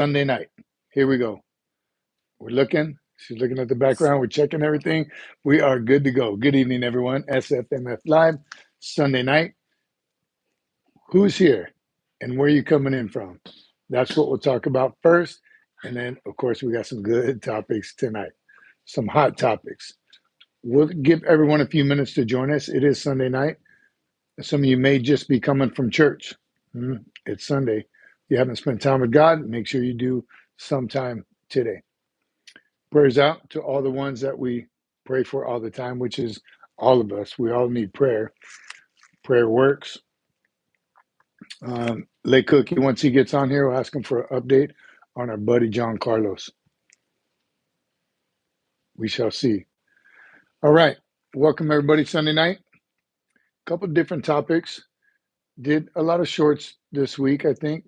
Sunday night. Here we go. We're looking. She's looking at the background. We're checking everything. We are good to go. Good evening, everyone. SFMF Live, Sunday night. Who's here and where are you coming in from? That's what we'll talk about first. And then, of course, we got some good topics tonight, some hot topics. We'll give everyone a few minutes to join us. It is Sunday night. Some of you may just be coming from church. It's Sunday. If you haven't spent time with God, make sure you do sometime today. Prayers out to all the ones that we pray for all the time, which is all of us. We all need prayer. Prayer works. Lay Cookie, once he gets on here, we'll ask him for an update on our buddy John Carlos. We shall see. All right. Welcome, everybody, Sunday night. A couple of different topics. Did a lot of shorts this week, I think.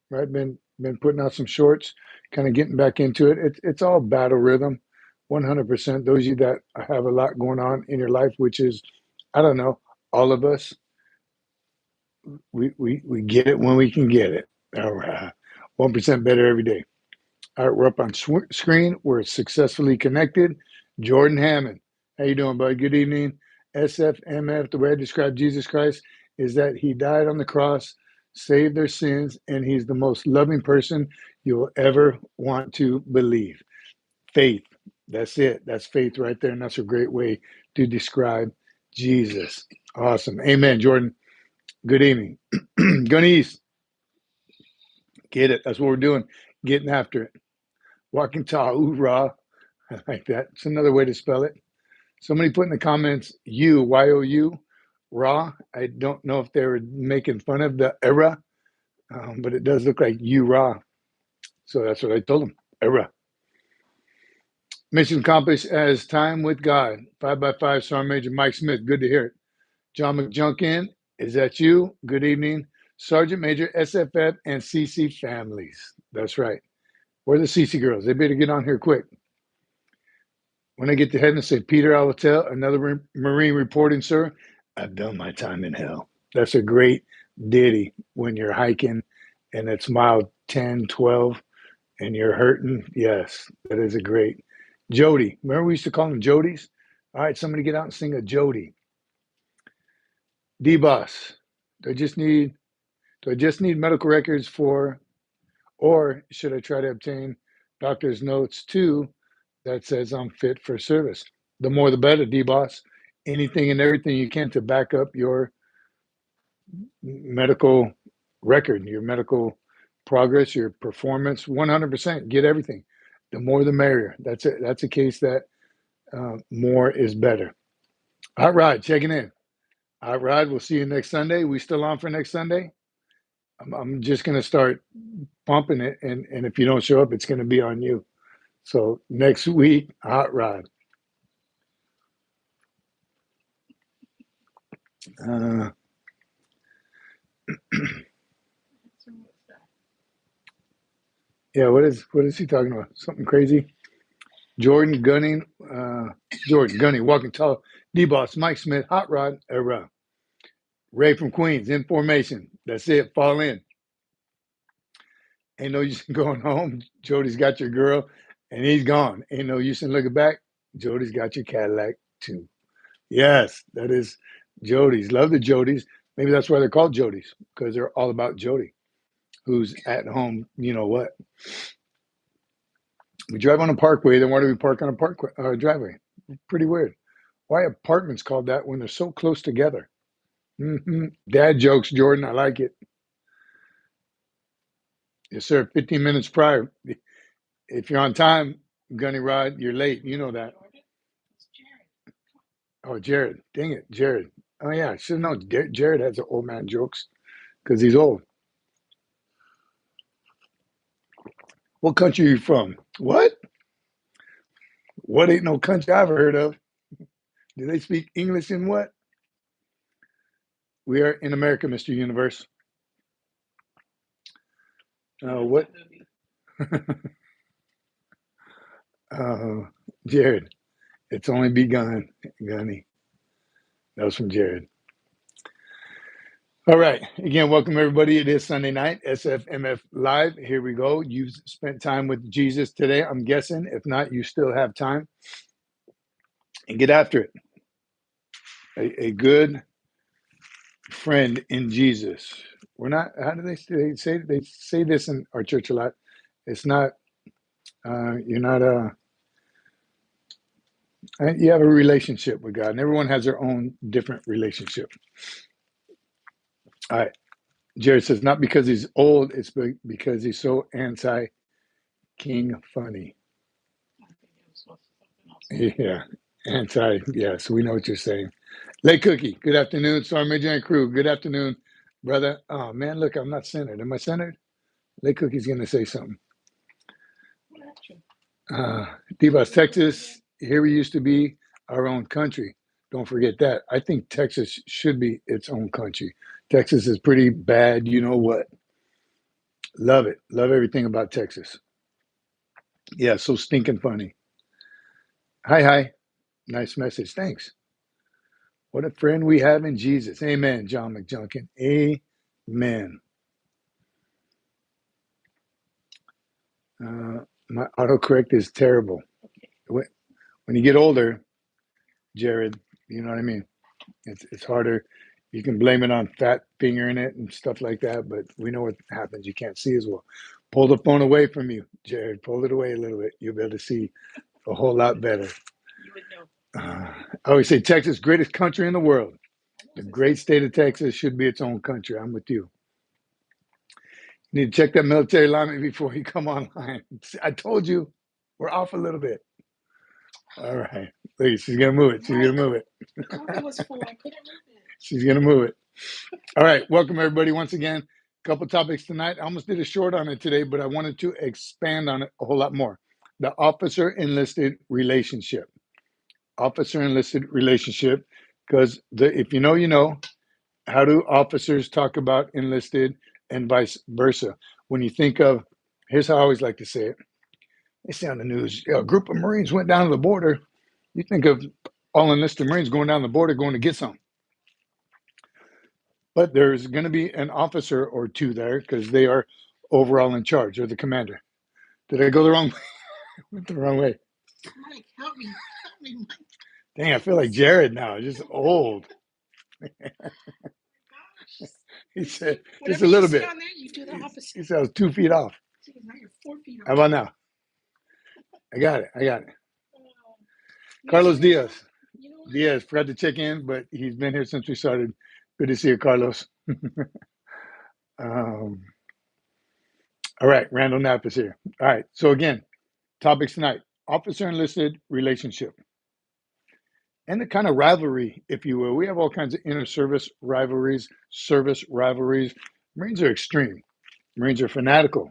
Right? Been putting out some shorts, kind of getting back into it. It's all battle rhythm, 100%. Those of you that have a lot going on in your life, which is, I don't know, all of us, we get it when we can get it. All right. 1% better every day. All right, we're up on screen. We're successfully connected. Jordan Hammond. How you doing, bud? Good evening. SFMF, the way I describe Jesus Christ is that he died on the cross, saved their sins, and he's the most loving person you'll ever want to believe. Faith. That's it. That's faith right there. And that's a great way to describe Jesus. Awesome. Amen, Jordan. Good evening. Gunnies. Get it. That's what we're doing. Getting after it. Walking tall. URAH. I like that. It's another way to spell it. Somebody put in the comments, Y-O-U, raw. I don't know if they were making fun of the era, but it does look like URAH. So that's what I told them, era. Mission accomplished as time with God. 5x5 Sergeant Major Mike Smith. Good to hear it. John McJunkin, is that you? Good evening. Sergeant Major SFF and Cece families. That's right. Where are the Cece girls? They better get on here quick. When I get to heaven and say, Peter, I will tell another Marine reporting, sir, I've done my time in hell. That's a great ditty when you're hiking and it's mile 10, 12, and you're hurting. Yes, that is a great. Jody. Remember we used to call them Jodies? All right, somebody get out and sing a Jody. D-Boss. Do I just need medical records for, or should I try to obtain doctor's notes too that says I'm fit for service? The more the better, D-Boss. Anything and everything you can to back up your medical record, your medical progress, your performance, 100%. Get everything. The more the merrier. That's it. That's a case that more is better. Hot Rod, checking in. Hot Rod, we'll see you next Sunday. We still on for next Sunday? I'm just going to start pumping it, and if you don't show up, it's going to be on you. So next week, Hot Rod. Yeah, what is he talking about? Something crazy? Jordan Gunning, walking tall. D-Boss, Mike Smith, Hot Rod, era. Ray from Queens, in formation. That's it. Fall in. Ain't no use in going home. Jody's got your girl, and he's gone. Ain't no use in looking back. Jody's got your Cadillac too. Yes, that is Jody's. Love the Jodys. Maybe that's why they're called Jodys, because they're all about Jody, who's at home. You know what? We drive on a parkway, then why do we park on a driveway? Pretty weird. Why apartments called that when they're so close together? Dad jokes, Jordan. I like it. Yes, sir. 15 minutes prior. If you're on time, Gunny Rod, you're late. You know that. Oh, Jared. Dang it, Jared. Oh, yeah. I should know. Jared has the old man jokes because he's old. What country are you from? What? What ain't no country I've ever heard of? Do they speak English in what? We are in America, Mr. Universe. What? Jared, it's only begun, Gunny. That was from Jared. All right. Again, welcome everybody. It is Sunday night, SFMF Live. Here we go. You've spent time with Jesus today, I'm guessing. If not, you still have time. And get after it. A good friend in Jesus. We're not, how do they say? They say this in our church a lot. It's not, you're not, you have a relationship with God, and everyone has their own different relationship. All right. Jared says, not because he's old, it's because he's so anti-king funny. Yeah, yes, we know what you're saying. Late Cookie, good afternoon. Sergeant Major and crew, good afternoon, brother. Oh, man, look, I'm not centered. Am I centered? Late Cookie's going to say something. Divas, Texas, here we used to be our own country. Don't forget that. I think Texas should be its own country. Texas is pretty bad. You know what? Love it. Love everything about Texas. Yeah, so stinking funny. Hi. Nice message. Thanks. What a friend we have in Jesus. Amen, John McJunkin. Amen. My autocorrect is terrible. When you get older, Jared, you know what I mean? It's harder. You can blame it on fat fingering it and stuff like that, but we know what happens. You can't see as well. Pull the phone away from you, Jared. Pull it away a little bit. You'll be able to see a whole lot better. You would know. I always say Texas, greatest country in the world. The great state of Texas should be its own country. I'm with you. You need to check that military alignment before you come online. I told you, we're off a little bit. All right. Look, she's going to move it. She's going to move it. The coffee was full. I couldn't move it. She's going to move it. All right. Welcome, everybody, once again. A couple topics tonight. I almost did a short on it today, but I wanted to expand on it a whole lot more. The officer-enlisted relationship. Officer-enlisted relationship. Because if you know, you know. How do officers talk about enlisted and vice versa? When you think of, here's how I always like to say it. They say on the news, a group of Marines went down to the border. You think of all enlisted Marines going down the border, going to get some. But there's going to be an officer or two there because they are overall in charge, or the commander. Did I go the wrong way? Went the wrong way. Mike, help me. Help me, Mike. Dang, I feel like Jared now, just old. He said, just a little bit. On there, you do the opposite. He said I was 2 feet off. Now you're 4 feet off. How about now? I got it. Carlos Diaz. Diaz forgot to check in, but he's been here since we started. Good to see you, Carlos. All right, Randall Knapp is here. All right, so again, topics tonight: officer-enlisted relationship, and the kind of rivalry, if you will. We have all kinds of inter-service rivalries, service rivalries. Marines are extreme. Marines are fanatical.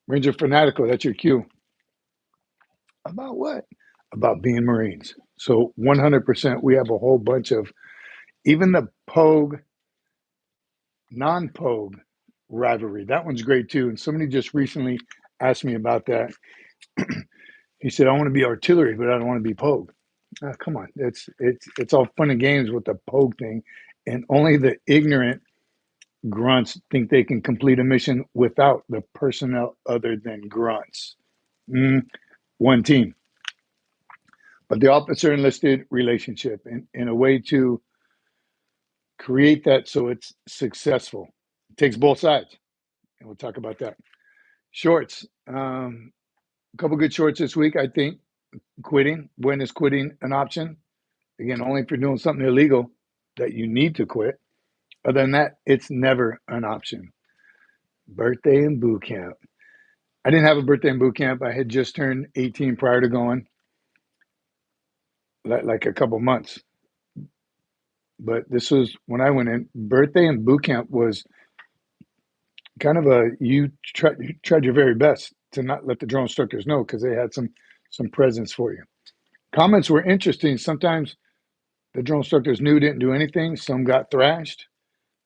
That's your cue. About what? About being Marines. So 100%, we have a whole bunch of, even the POG, non-POG rivalry. That one's great too. And somebody just recently asked me about that. He said, I want to be artillery, but I don't want to be POG. Come on. It's all fun and games with the POG thing. And only the ignorant grunts think they can complete a mission without the personnel other than grunts. One team. But the officer-enlisted relationship in a way to create that so it's successful. It takes both sides. And we'll talk about that. Shorts. A couple good shorts this week, I think. Quitting. When is quitting an option? Again, only if you're doing something illegal that you need to quit. Other than that, it's never an option. Birthday and boot camp. I didn't have a birthday and boot camp. I had just turned 18 prior to going, like a couple months. But this was when I went in. Birthday and boot camp was kind of you tried your very best to not let the drone instructors know because they had some presents for you. Comments were interesting. Sometimes the drone instructors didn't do anything. Some got thrashed.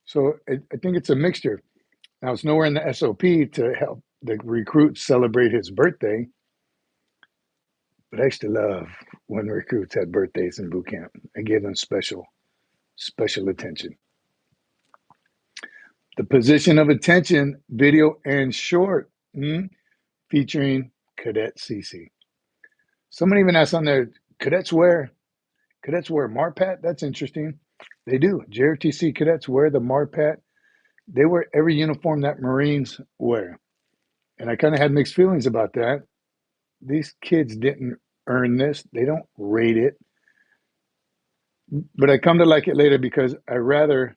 So I think it's a mixture. Now, it's nowhere in the SOP to help the recruit celebrate his birthday. But I used to love when recruits had birthdays in boot camp. I gave them special attention. The position of attention video and short, featuring Cadet Cece. Someone even asked on there, cadets wear MARPAT? That's interesting. They do. JROTC cadets wear the MARPAT. They wear every uniform that Marines wear. And I kind of had mixed feelings about that. These kids didn't earn this. They don't rate it. But I come to like it later because I'd rather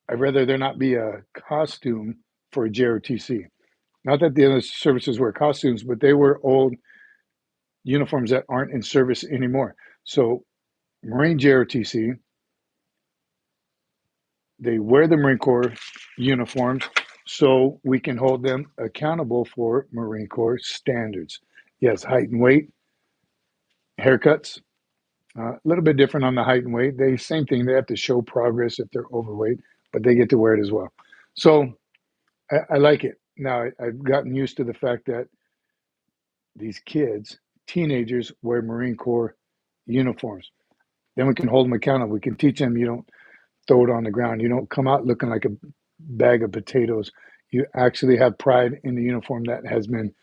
there not be a costume for a JROTC. Not that the other services wear costumes, but they wear old uniforms that aren't in service anymore. So Marine JROTC, they wear the Marine Corps uniforms so we can hold them accountable for Marine Corps standards. Yes, height and weight, haircuts, a little bit different on the height and weight. They same thing. They have to show progress if they're overweight, but they get to wear it as well. So I like it. Now I've gotten used to the fact that these kids, teenagers, wear Marine Corps uniforms. Then we can hold them accountable. We can teach them you don't throw it on the ground. You don't come out looking like a bag of potatoes. You actually have pride in the uniform that has been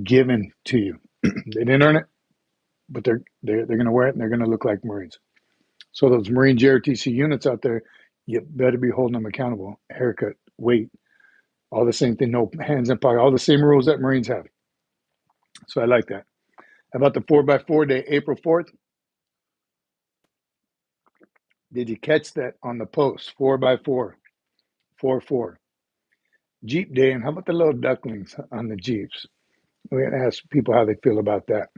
given to you. They didn't earn it, but they're going to wear it and they're going to look like Marines. So those Marine JROTC units out there, you better be holding them accountable. Haircut, weight, all the same thing. No hands in pocket. All the same rules that Marines have. So I like that. How about the 4x4 day, April 4th? Did you catch that on the post? 4x4, 4-4. Jeep day, and how about the little ducklings on the Jeeps? We're gonna ask people how they feel about that.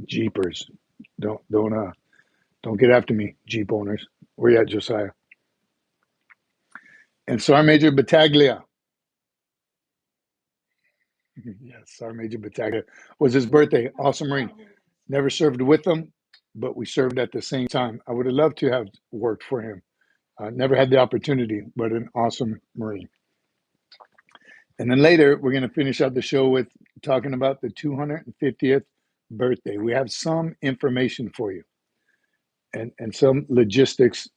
Jeepers, don't get after me, Jeep owners. Where you at, Josiah? And Sergeant Major Battaglia. Yes, Sergeant Major Battaglia was his birthday. Awesome Marine. Never served with him, but we served at the same time. I would have loved to have worked for him. Never had the opportunity, but an awesome Marine. And then later, we're going to finish out the show with talking about the 250th birthday. We have some information for you and some logistics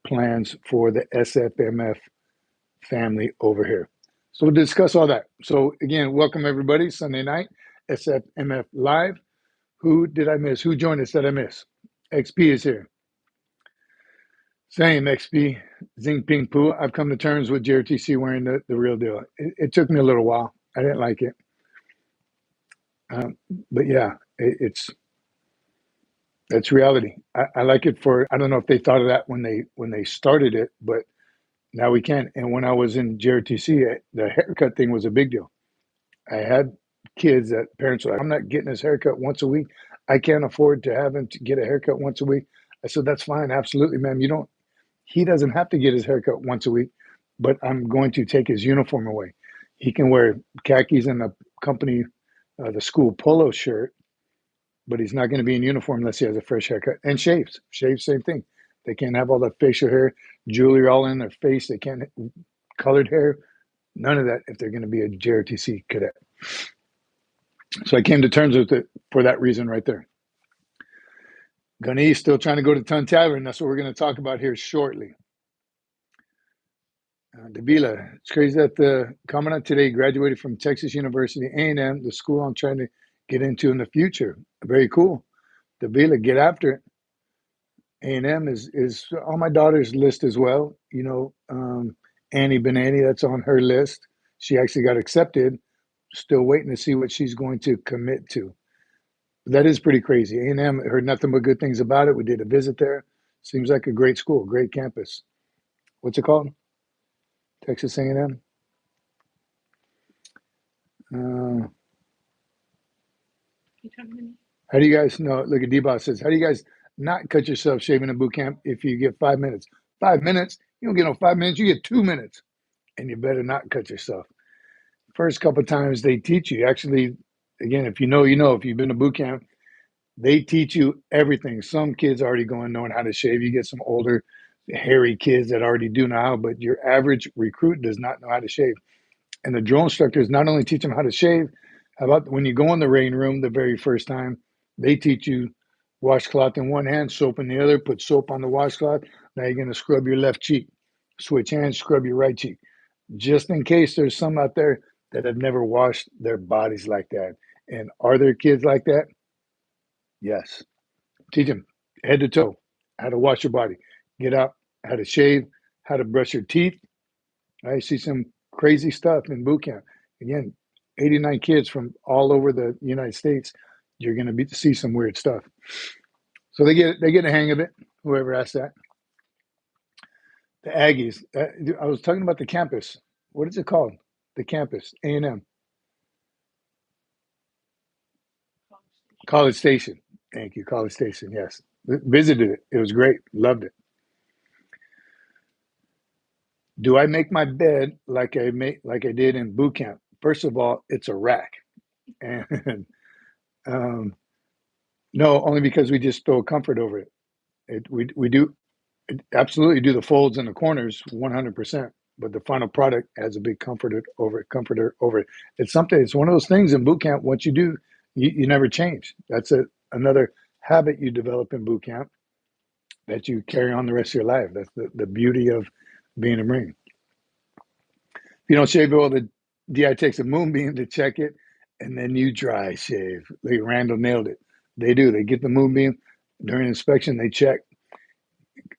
plans for the SFMF family over here. So we'll discuss all that. So again, welcome everybody. Sunday night, SFMF Live. Who did I miss? Who joined us that I miss? XP is here. Same, XP, Zing Ping Poo. I've come to terms with JROTC wearing the real deal. It took me a little while. I didn't like it. But yeah, that's reality. I like it for, I don't know if they thought of that when they started it, but now we can. And when I was in JROTC, the haircut thing was a big deal. I had kids that parents were like, I'm not getting his haircut once a week. I can't afford to have him to get a haircut once a week. I said, that's fine. Absolutely, ma'am. He doesn't have to get his haircut once a week, but I'm going to take his uniform away. He can wear khakis and the company, the school polo shirt, but he's not going to be in uniform unless he has a fresh haircut and shaves. Shaves, same thing. They can't have all that facial hair, jewelry all in their face. They can't colored hair. None of that if they're going to be a JROTC cadet. So I came to terms with it for that reason right there. Gunny still trying to go to Ton Tavern. That's what we're going to talk about here shortly. Davila, it's crazy that the commandant today graduated from Texas University A&M, the school I'm trying to get into in the future. Very cool. Davila, get after it. A&M is on my daughter's list as well. You know, Annie Benani, that's on her list. She actually got accepted. Still waiting to see what she's going to commit to. That is pretty crazy. A&M, heard nothing but good things about it. We did a visit there. Seems like a great school, great campus. What's it called? Texas A&M? How do you guys know? Look at D-Boss says, how do you guys not cut yourself shaving in boot camp if you get 5 minutes? 5 minutes? You don't get no 5 minutes. You get 2 minutes. And you better not cut yourself. First couple of times they teach you. Actually, again, if you know, you know. If you've been to boot camp, they teach you everything. Some kids already going knowing how to shave. You get some older, hairy kids that already do know how, but your average recruit does not know how to shave. And the drill instructors not only teach them how to shave, how about when you go in the rain room the very first time, they teach you washcloth in one hand, soap in the other, put soap on the washcloth. Now you're going to scrub your left cheek. switch hands, scrub your right cheek. Just in case there's some out there that have never washed their bodies like that. And are there kids like that? Yes. Teach them head to toe how to wash your body, get out, how to shave, how to brush your teeth. I see some crazy stuff in boot camp. Again, 89 kids from all over the United States. You're going to see some weird stuff. So they get a hang of it. Whoever asked that. The Aggies. I was talking about the campus. What is it called? The campus, A&M. College Station. Thank you, College Station. Yes, visited it. It was great. Loved it. Do I make my bed like I did in boot camp? First of all, it's a rack, and no, only because we just throw comfort over it. We do absolutely do the folds in the corners 100%, but the final product has a big comforter over it. It's something. It's one of those things in boot camp. Once you do, you never change. That's another habit you develop in boot camp that you carry on the rest of your life. That's the beauty of being a Marine. If you don't shave well, the DI takes a moonbeam to check it, and then you dry shave. Like Randall nailed it. They do. They get the moonbeam during inspection. They check,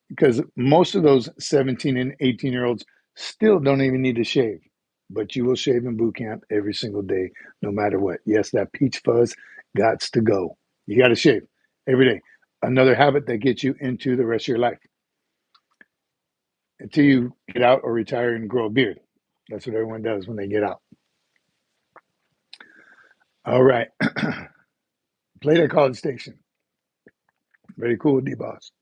because most of those 17 and 18-year-olds still don't even need to shave, but you will shave in boot camp every single day, no matter what. Yes, that peach fuzz gots to go. You got to shave every day. Another habit that gets you into the rest of your life until you get out or retire and grow a beard. That's what everyone does when they get out. All right. Played at College Station. Very cool, D-Boss.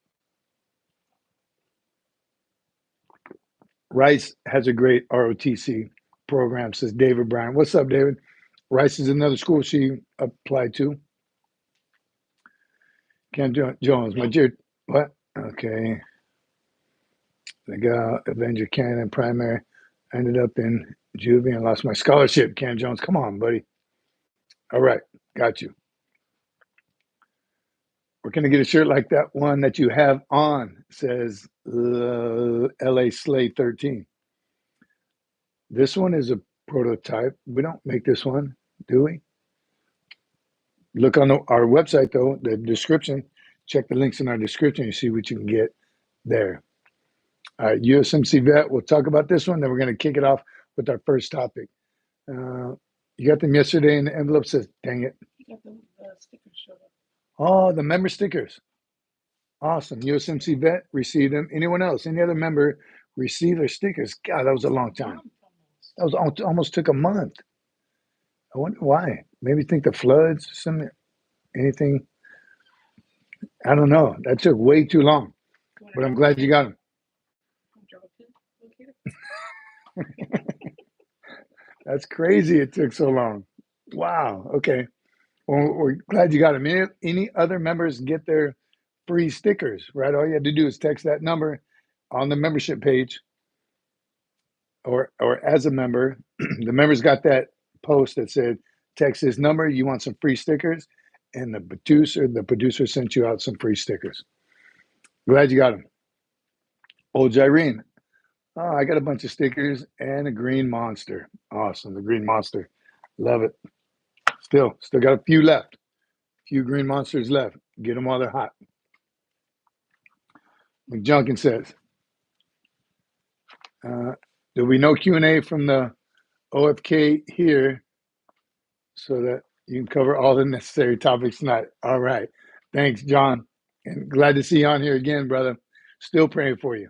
Rice has a great ROTC program, says David Bryan. What's up, David? Rice is another school she applied to. Ken Jones, my dear, what? Okay. The guy, Avenger Cannon, primary. I ended up in juvie and lost my scholarship, Ken Jones. Come on, buddy. All right, got you. We're going to get a shirt like that one that you have on, says LA Slay 13. This one is a prototype. We don't make this one, do we? Look on our website, though, the description. Check the links in our description. You see what you can get there. All right, USMC Vet. We'll talk about this one. Then we're going to kick it off with our first topic. You got them yesterday, and the envelope says, dang it. You got the stickers showed up. Oh, the member stickers. Awesome. USMC Vet received them. Anyone else? Any other member received their stickers? God, that was a long time. That was almost took a month. I wonder why. Maybe think the floods, anything. I don't know. That took way too long. But I'm glad you got them. That's crazy. It took so long. Wow. Okay. Well, we're glad you got them. Any other members get their free stickers, right? All you have to do is text that number on the membership page, or as a member. The members got that post that said, text this number, you want some free stickers, and the producer sent you out some free stickers. Glad you got them. Old Irene. Oh, I got a bunch of stickers and a green monster. Awesome. The green monster. Love it. Still got a few left. Few green monsters left. Get them while they're hot. McJunkin says, there'll be no Q&A from the OFK here so that you can cover all the necessary topics tonight. All right. Thanks, John. And glad to see you on here again, brother. Still praying for you.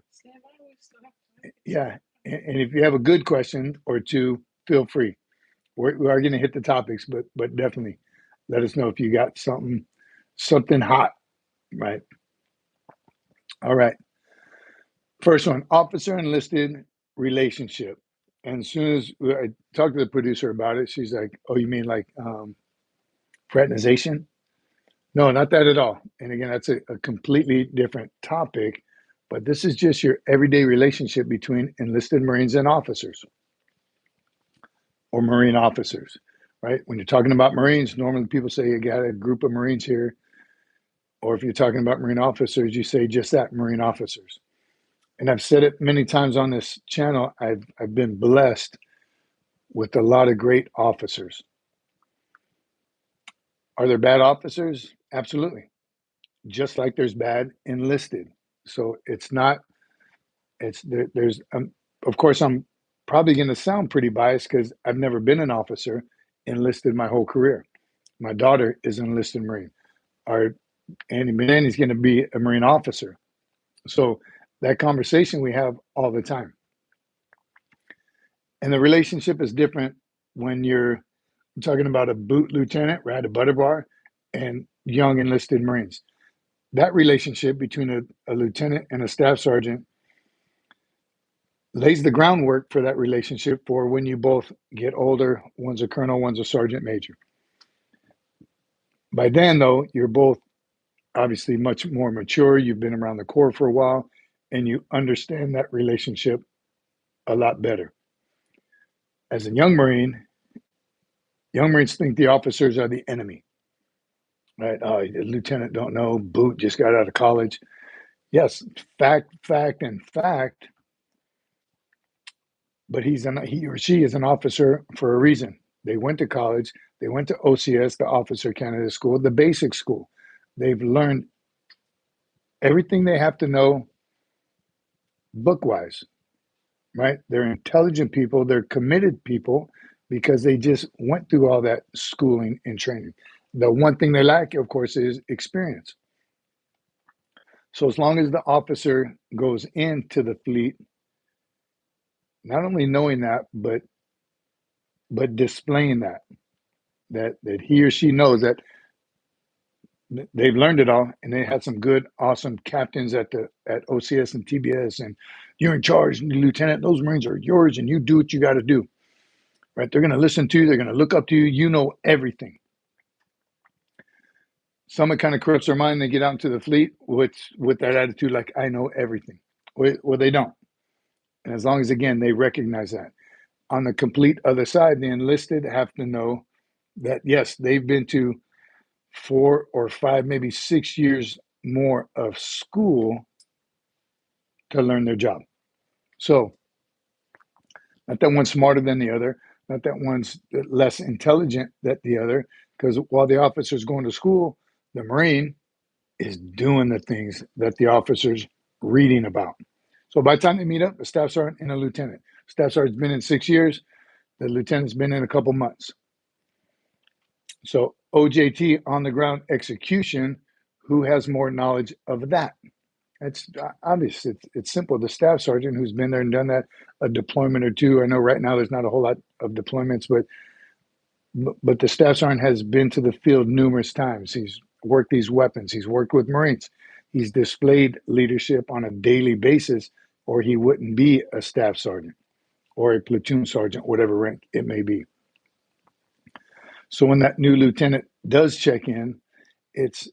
Yeah. And if you have a good question or two, feel free. We are going to hit the topics, but definitely let us know if you got something hot, right? All right. First one, officer-enlisted relationship. And as soon as I talked to the producer about it, she's like, oh, you mean like fraternization? No, not that at all. And again, that's a completely different topic, but this is just your everyday relationship between enlisted Marines and officers, or Marine officers, right? When you're talking about Marines, normally people say you got a group of Marines here. Or if you're talking about Marine officers, you say just that, Marine officers. and I've said it many times on this channel, I've been blessed with a lot of great officers. Are there bad officers? Absolutely. Just like there's bad enlisted. So it's not, there's, of course, I'm probably going to sound pretty biased because I've never been an officer enlisted my whole career. My daughter is an enlisted Marine. Our Andy Benani's going to be a Marine officer. So that conversation we have all the time. And the relationship is different when you're talking about a boot lieutenant, right, a butter bar, and young enlisted Marines. That relationship between a lieutenant and a staff sergeant lays the groundwork for that relationship for when you both get older. One's a colonel, one's a sergeant major. By then, though, you're both obviously much more mature. You've been around the Corps for a while, and you understand that relationship a lot better. As a young Marine, young Marines think the officers are the enemy, right? Oh, the lieutenant don't know, boot just got out of college. Yes, fact, but he or she is an officer for a reason. They went to college, they went to OCS, the Officer Candidate School, the basic school. They've learned everything they have to know book-wise, right? They're intelligent people, they're committed people because they just went through all that schooling and training. The one thing they lack, of course, is experience. So as long as the officer goes into the fleet, not only knowing that, but displaying that he or she knows that they've learned it all, and they had some good, awesome captains at OCS and TBS, and you're in charge, Lieutenant. Those Marines are yours, and you do what you got to do. Right? They're going to listen to you. They're going to look up to you. You know everything. Someone kind of corrupts their mind. They get out into the fleet with that attitude, like I know everything. Well, they don't. And as long as, again, they recognize that. On the complete other side, the enlisted have to know that, yes, they've been to 4 or 5, maybe 6 years more of school to learn their job. So, not that one's smarter than the other, not that one's less intelligent than the other, because while the officer's going to school, the Marine is doing the things that the officer's reading about. So by the time they meet up, a staff sergeant and a lieutenant. Staff sergeant's been in 6 years, the lieutenant's been in a couple months. So OJT, on the ground execution, who has more knowledge of that? It's obvious. It's simple. The staff sergeant who's been there and done that a deployment or two. I know right now there's not a whole lot of deployments, but the staff sergeant has been to the field numerous times. He's worked these weapons. He's worked with Marines. He's displayed leadership on a daily basis, or he wouldn't be a staff sergeant or a platoon sergeant, whatever rank it may be. So when that new lieutenant does check in, it's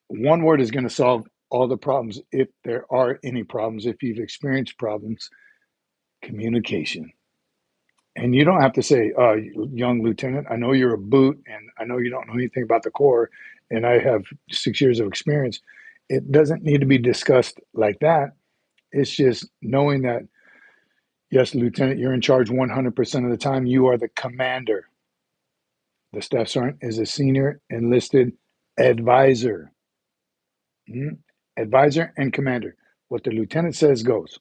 one word is going to solve all the problems, if there are any problems, if you've experienced problems: communication. And you don't have to say, young lieutenant, I know you're a boot, and I know you don't know anything about the Corps, and I have 6 years of experience. It doesn't need to be discussed like that. It's just knowing that, yes, lieutenant, you're in charge 100% of the time. You are the commander. The staff sergeant is a senior enlisted advisor. Advisor and commander. What the lieutenant says goes.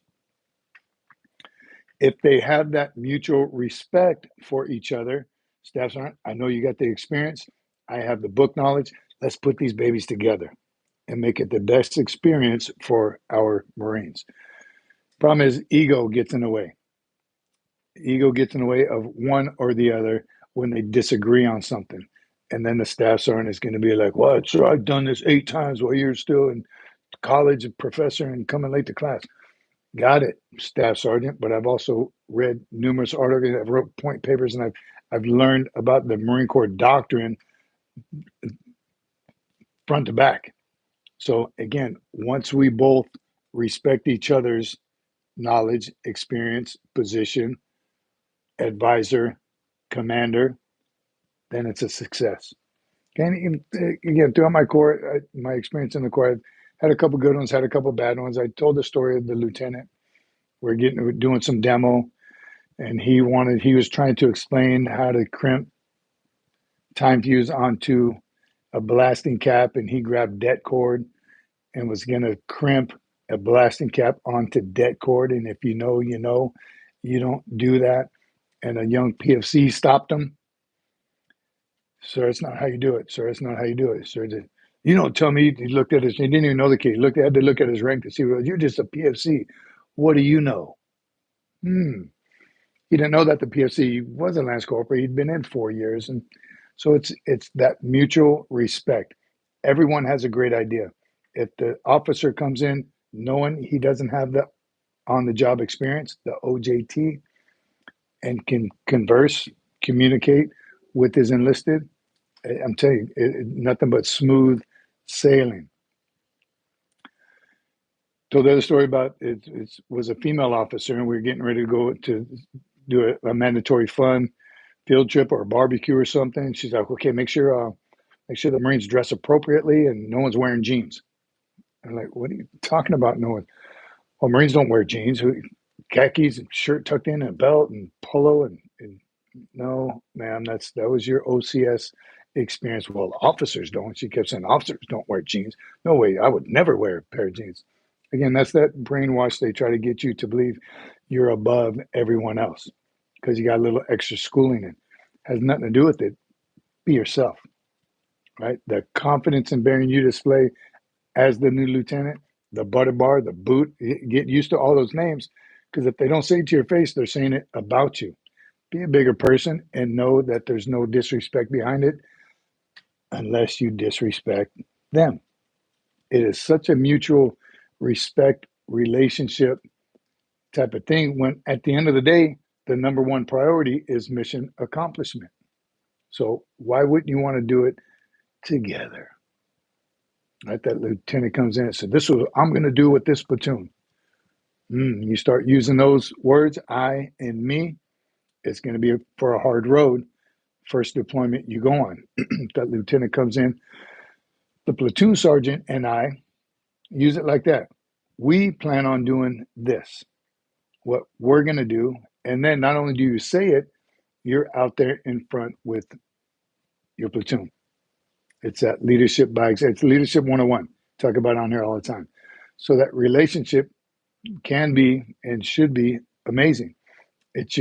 If they have that mutual respect for each other, staff sergeant, I know you got the experience. I have the book knowledge. Let's put these babies together and make it the best experience for our Marines. Problem is, ego gets in the way. Ego gets in the way of one or the other when they disagree on something. And then the staff sergeant is going to be like, what? So I've done this 8 times while you're still in college, professor, and coming late to class. Got it, staff sergeant. But I've also read numerous articles. I've wrote point papers, and I've learned about the Marine Corps doctrine front to back. So again, once we both respect each other's knowledge, experience, position, advisor, commander, then it's a success. And again, throughout my Corps, my experience in the Corps, I've had a couple good ones, had a couple bad ones. I told the story of the lieutenant we're doing some demo, and he was trying to explain how to crimp time fuse onto a blasting cap, and he grabbed det cord and was going to crimp a blasting cap onto det cord. And if you know, you know, you don't do that. And a young PFC stopped him. Sir, it's not how you do it. Sir, it's not how you do it. Sir, you don't tell me. He looked at his, he didn't even know the kid. Had to look at his rank to see, well, you're just a PFC. What do you know? He didn't know that the PFC was a Lance Corporal. He'd been in 4 years. And so it's that mutual respect. Everyone has a great idea. If the officer comes in knowing he doesn't have the on-the-job experience, the OJT, and can converse, communicate with his enlisted, I'm telling you, nothing but smooth sailing. Told the other story about it was a female officer, and we were getting ready to go to do a mandatory fun field trip or a barbecue or something. She's like, okay, make sure the Marines dress appropriately and no one's wearing jeans. I'm like, what are you talking about? No one. Well, Marines don't wear jeans. Khakis and shirt tucked in and a belt and polo and no, ma'am, that was your OCS experience. Well, officers don't. She kept saying officers don't wear jeans. No way, I would never wear a pair of jeans. Again, that's that brainwash they try to get you to believe you're above everyone else because you got a little extra schooling in. Has nothing to do with it. Be yourself, right? The confidence and bearing you display as the new lieutenant, the butter bar, the boot, get used to all those names because if they don't say it to your face, they're saying it about you. Be a bigger person and know that there's no disrespect behind it unless you disrespect them. It is such a mutual respect relationship type of thing when at the end of the day, the number one priority is mission accomplishment. So why wouldn't you want to do it together? Right? That lieutenant comes in and said, this is what I'm going to do with this platoon. You start using those words, I and me, it's going to be for a hard road. First deployment you go on. That lieutenant comes in, the platoon sergeant and I use it like that. We plan on doing this, what we're going to do. And then not only do you say it, you're out there in front with your platoon. It's that leadership by example. It's leadership 101. Talk about on here all the time. So that relationship can be and should be amazing. It's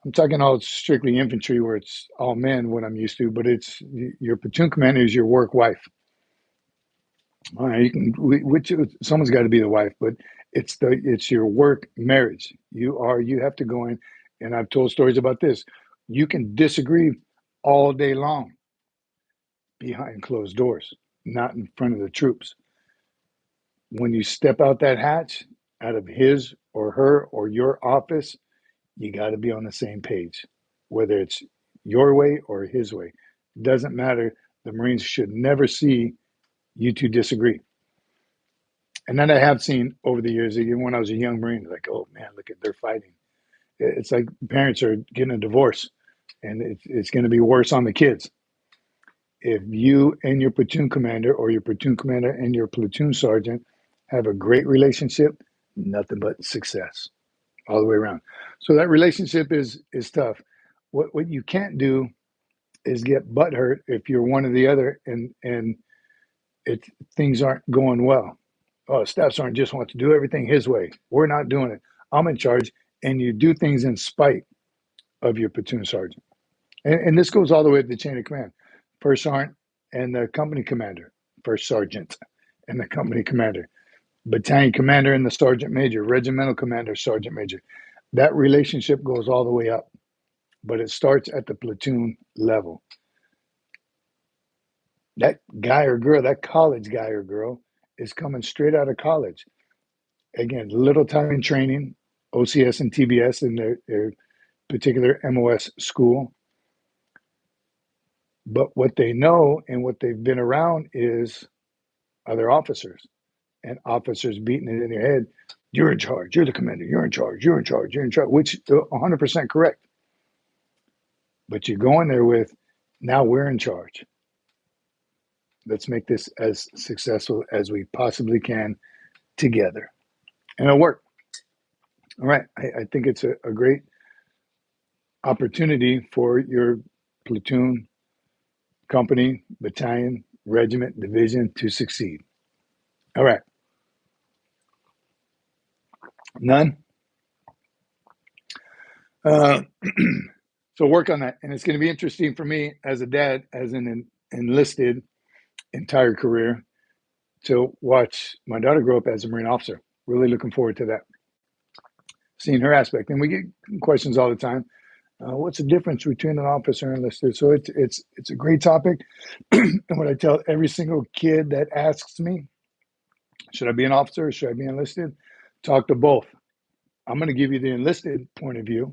I'm talking all strictly infantry where it's all men, what I'm used to, but it's your platoon commander is your work wife. All right, someone's got to be the wife, but it's your work marriage. You have to go in, and I've told stories about this. You can disagree all day long behind closed doors, not in front of the troops. When you step out that hatch, out of his or her or your office, you got to be on the same page, whether it's your way or his way. It doesn't matter. The Marines should never see you two disagree. And then I have seen over the years, even when I was a young Marine, like, oh man, look at they're fighting. It's like parents are getting a divorce, and it's going to be worse on the kids. If you and your platoon commander or your platoon commander and your platoon sergeant have a great relationship, nothing but success all the way around. So that relationship is tough. What you can't do is get butthurt if you're one or the other and things aren't going well. Oh, staff sergeant just wants to do everything his way. We're not doing it. I'm in charge, and you do things in spite of your platoon sergeant. And this goes all the way to the chain of command. First sergeant and the company commander, first sergeant and the company commander, battalion commander and the sergeant major, regimental commander, sergeant major. That relationship goes all the way up, but it starts at the platoon level. That guy or girl, that college guy or girl is coming straight out of college. Again, little time in training, OCS and TBS in their particular MOS school. But what they know and what they've been around is other officers, and officers beating it in their head. You're in charge. You're the commander. You're in charge. You're in charge. You're in charge, which 100% correct. But you go in there with, now we're in charge. Let's make this as successful as we possibly can together. And it'll work. All right. I think it's a great opportunity for your platoon, company, battalion, regiment, division to succeed. All right. None? Uh, so work on that. And it's going to be interesting for me as a dad, as an enlisted entire career, to watch my daughter grow up as a Marine officer. Really looking forward to that. Seeing her aspect. And we get questions all the time. What's the difference between an officer and enlisted? So it's a great topic. And what I tell every single kid that asks me, should I be an officer or should I be enlisted? Talk to both. I'm going to give you the enlisted point of view,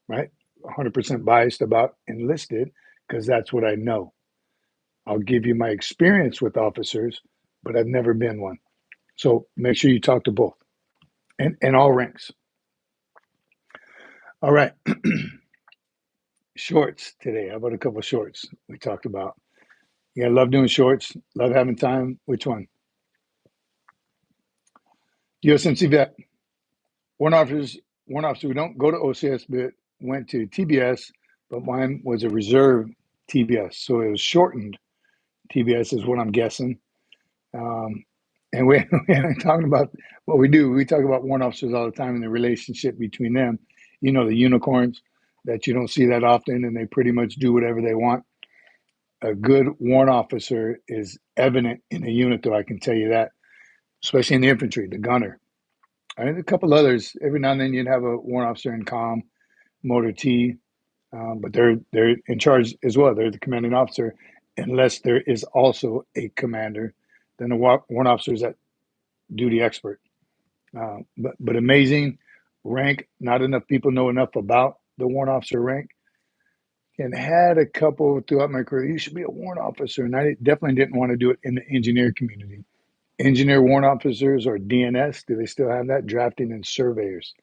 right? 100% biased about enlisted because that's what I know. I'll give you my experience with officers, but I've never been one. So make sure you talk to both and all ranks. All right. Shorts today. How about a couple of shorts we talked about? Yeah, love doing shorts. Love having time. Which one? USMC vet. Warrant officer. We don't go to OCS, but went to TBS, but mine was a reserve TBS. So it was shortened TBS is what I'm guessing. And we ain't talking about what we do. We talk about warrant officers all the time and the relationship between them. You know, the unicorns that you don't see that often and they pretty much do whatever they want. A good warrant officer is evident in a unit, though, I can tell you that, especially in the infantry, the gunner. And a couple others. Every now and then you'd have a warrant officer in comm, motor T, but they're in charge as well. They're the commanding officer, unless there is also a commander. Then the warrant officer is that duty expert. But amazing rank. Not enough people know enough about the warrant officer rank. And had a couple throughout my career. You should be a warrant officer, and I definitely didn't want to do it in the engineer community. Engineer warrant officers or DNS, do they still have that? Drafting and surveyors.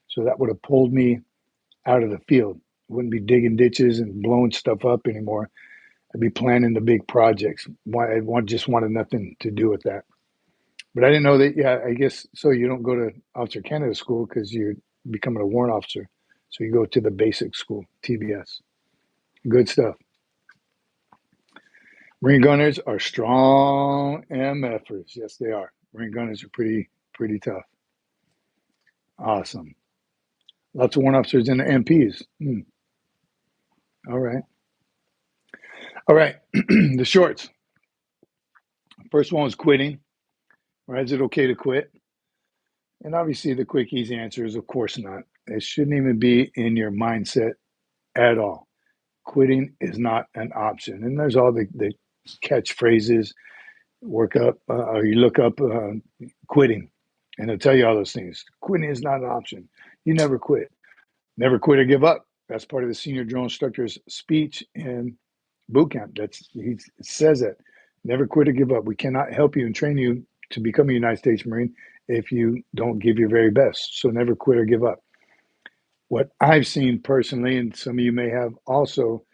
So that would have pulled me out of the field. Wouldn't be digging ditches and blowing stuff up anymore. I'd be planning the big projects. I just wanted nothing to do with that. But I didn't know that. Yeah, I guess so. You don't go to Officer Canada school because you're becoming a warrant officer. So you go to the basic school, TBS. Good stuff. Marine gunners are strong MFers. Yes, they are. Marine gunners are pretty tough. Awesome. Lots of warrant officers in the MPs. All right. All right. The shorts. First one was quitting. Right? Is it okay to quit? And obviously, the quick, easy answer is, of course not. It shouldn't even be in your mindset at all. Quitting is not an option. And there's all the catchphrases, or you look up quitting, and it'll tell you all those things. Quitting is not an option. You never quit. Never quit or give up. That's part of the senior drill instructor's speech in boot camp. He says that. Never quit or give up. We cannot help you and train you to become a United States Marine if you don't give your very best. So never quit or give up. What I've seen personally, and some of you may have also,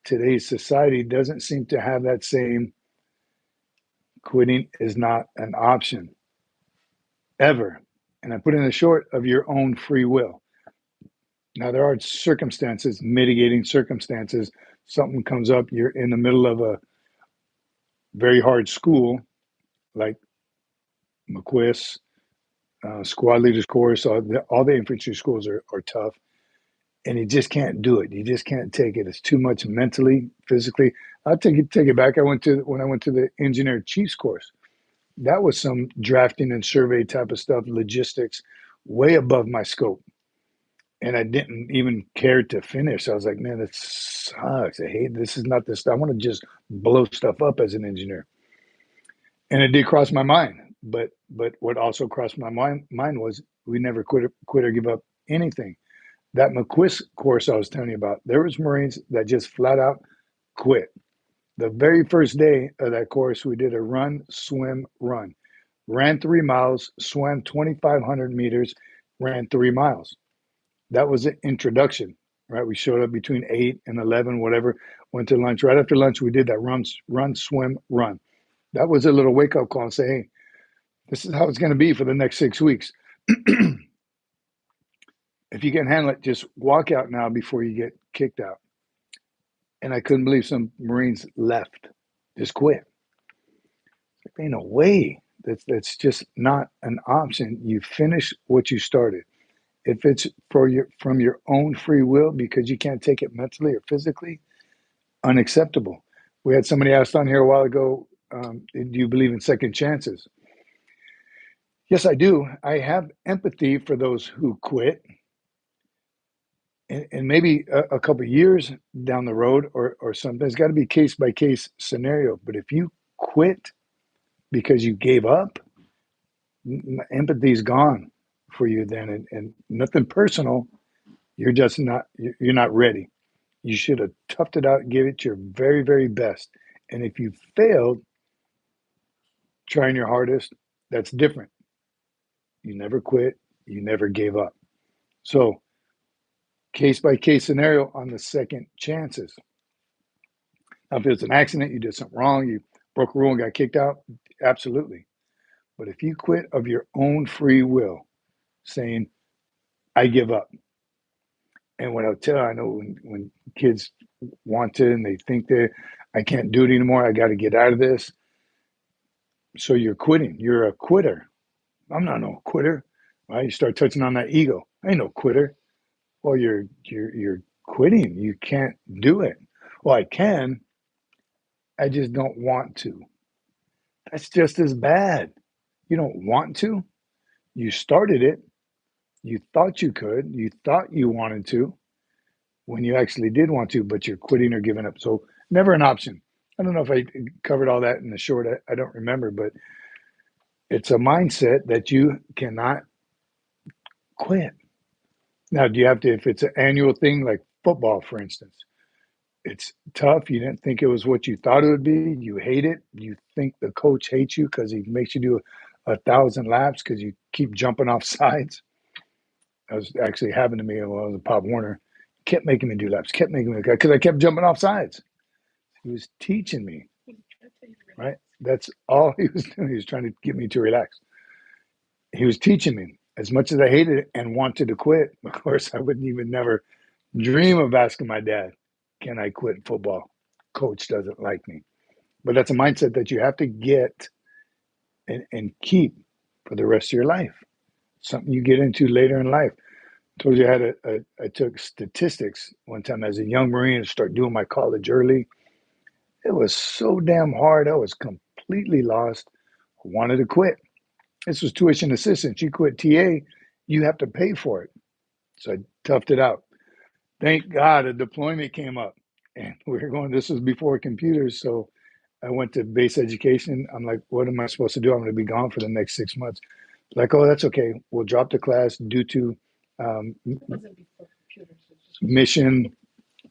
today's society doesn't seem to have that same quitting is not an option ever. And I put in a short of your own free will. Now, there are circumstances, mitigating circumstances. Something comes up, you're in the middle of a very hard school, like McQuist, squad leaders course, all the infantry schools are tough. And you just can't do it. You just can't take it. It's too much mentally, physically. I'll take it back. When I went to the engineer chiefs course. That was some drafting and survey type of stuff, logistics, way above my scope. And I didn't even care to finish. I was like, man, this sucks. I hate this. Is not this stuff. I want to just blow stuff up as an engineer. And it did cross my mind. But what also crossed my mind was we never quit or give up anything. That McQuist course I was telling you about, there was Marines that just flat out quit. The very first day of that course, we did a run, swim, run. Ran 3 miles, swam 2,500 meters, ran 3 miles. That was the introduction, right? We showed up between 8 and 11, whatever, went to lunch. Right after lunch, we did that run, swim, run. That was a little wake-up call and say, hey, this is how it's going to be for the next 6 weeks. If you can't handle it, just walk out now before you get kicked out. And I couldn't believe some Marines left. Just quit. Ain't no way. That's just not an option. You finish what you started. If it's from your own free will because you can't take it mentally or physically, unacceptable. We had somebody asked on here a while ago, do you believe in second chances? Yes, I do. I have empathy for those who quit, and maybe a couple of years down the road or something. There's got to be case by case scenario. But if you quit because you gave up, empathy's gone for you then, and nothing personal. You're just you're not ready. You should have toughed it out, give it your very, very best. And if you failed trying your hardest, that's different. You never quit, you never gave up. So case by case scenario on the second chances. Now, if it's an accident, you did something wrong, you broke a rule and got kicked out, absolutely. But if you quit of your own free will, saying, I give up. And what I'll tell you, I know when kids want to and they think I can't do it anymore, I got to get out of this. So you're quitting. You're a quitter. I'm not no quitter. Right? You start touching on that ego. I ain't no quitter. Well, you're quitting. You can't do it. Well, I can. I just don't want to. That's just as bad. You don't want to. You started it. You thought you could. You thought you wanted to when you actually did want to, but you're quitting or giving up. So never an option. I don't know if I covered all that in the short. I don't remember, but it's a mindset that you cannot quit. Now, do you have to, if it's an annual thing like football, for instance, it's tough. You didn't think it was what you thought it would be. You hate it. You think the coach hates you because he makes you do 1,000 laps because you keep jumping off sides. That was actually happened to me when I was a Pop Warner. Kept making me do laps, kept making me, because I kept jumping off sides. He was teaching me, right? That's all he was doing. He was trying to get me to relax. He was teaching me. As much as I hated it and wanted to quit, of course, I wouldn't even never dream of asking my dad, can I quit football? Coach doesn't like me. But that's a mindset that you have to get and keep for the rest of your life. Something you get into later in life. I told you I took statistics one time as a young Marine and started doing my college early. It was so damn hard. I was completely lost. I wanted to quit. This was tuition assistance. You quit TA, you have to pay for it. So I toughed it out. Thank God a deployment came up. And we were going, this was before computers. So I went to base education. I'm like, what am I supposed to do? I'm going to be gone for the next 6 months. Like, oh, that's okay. We'll drop the class due to mission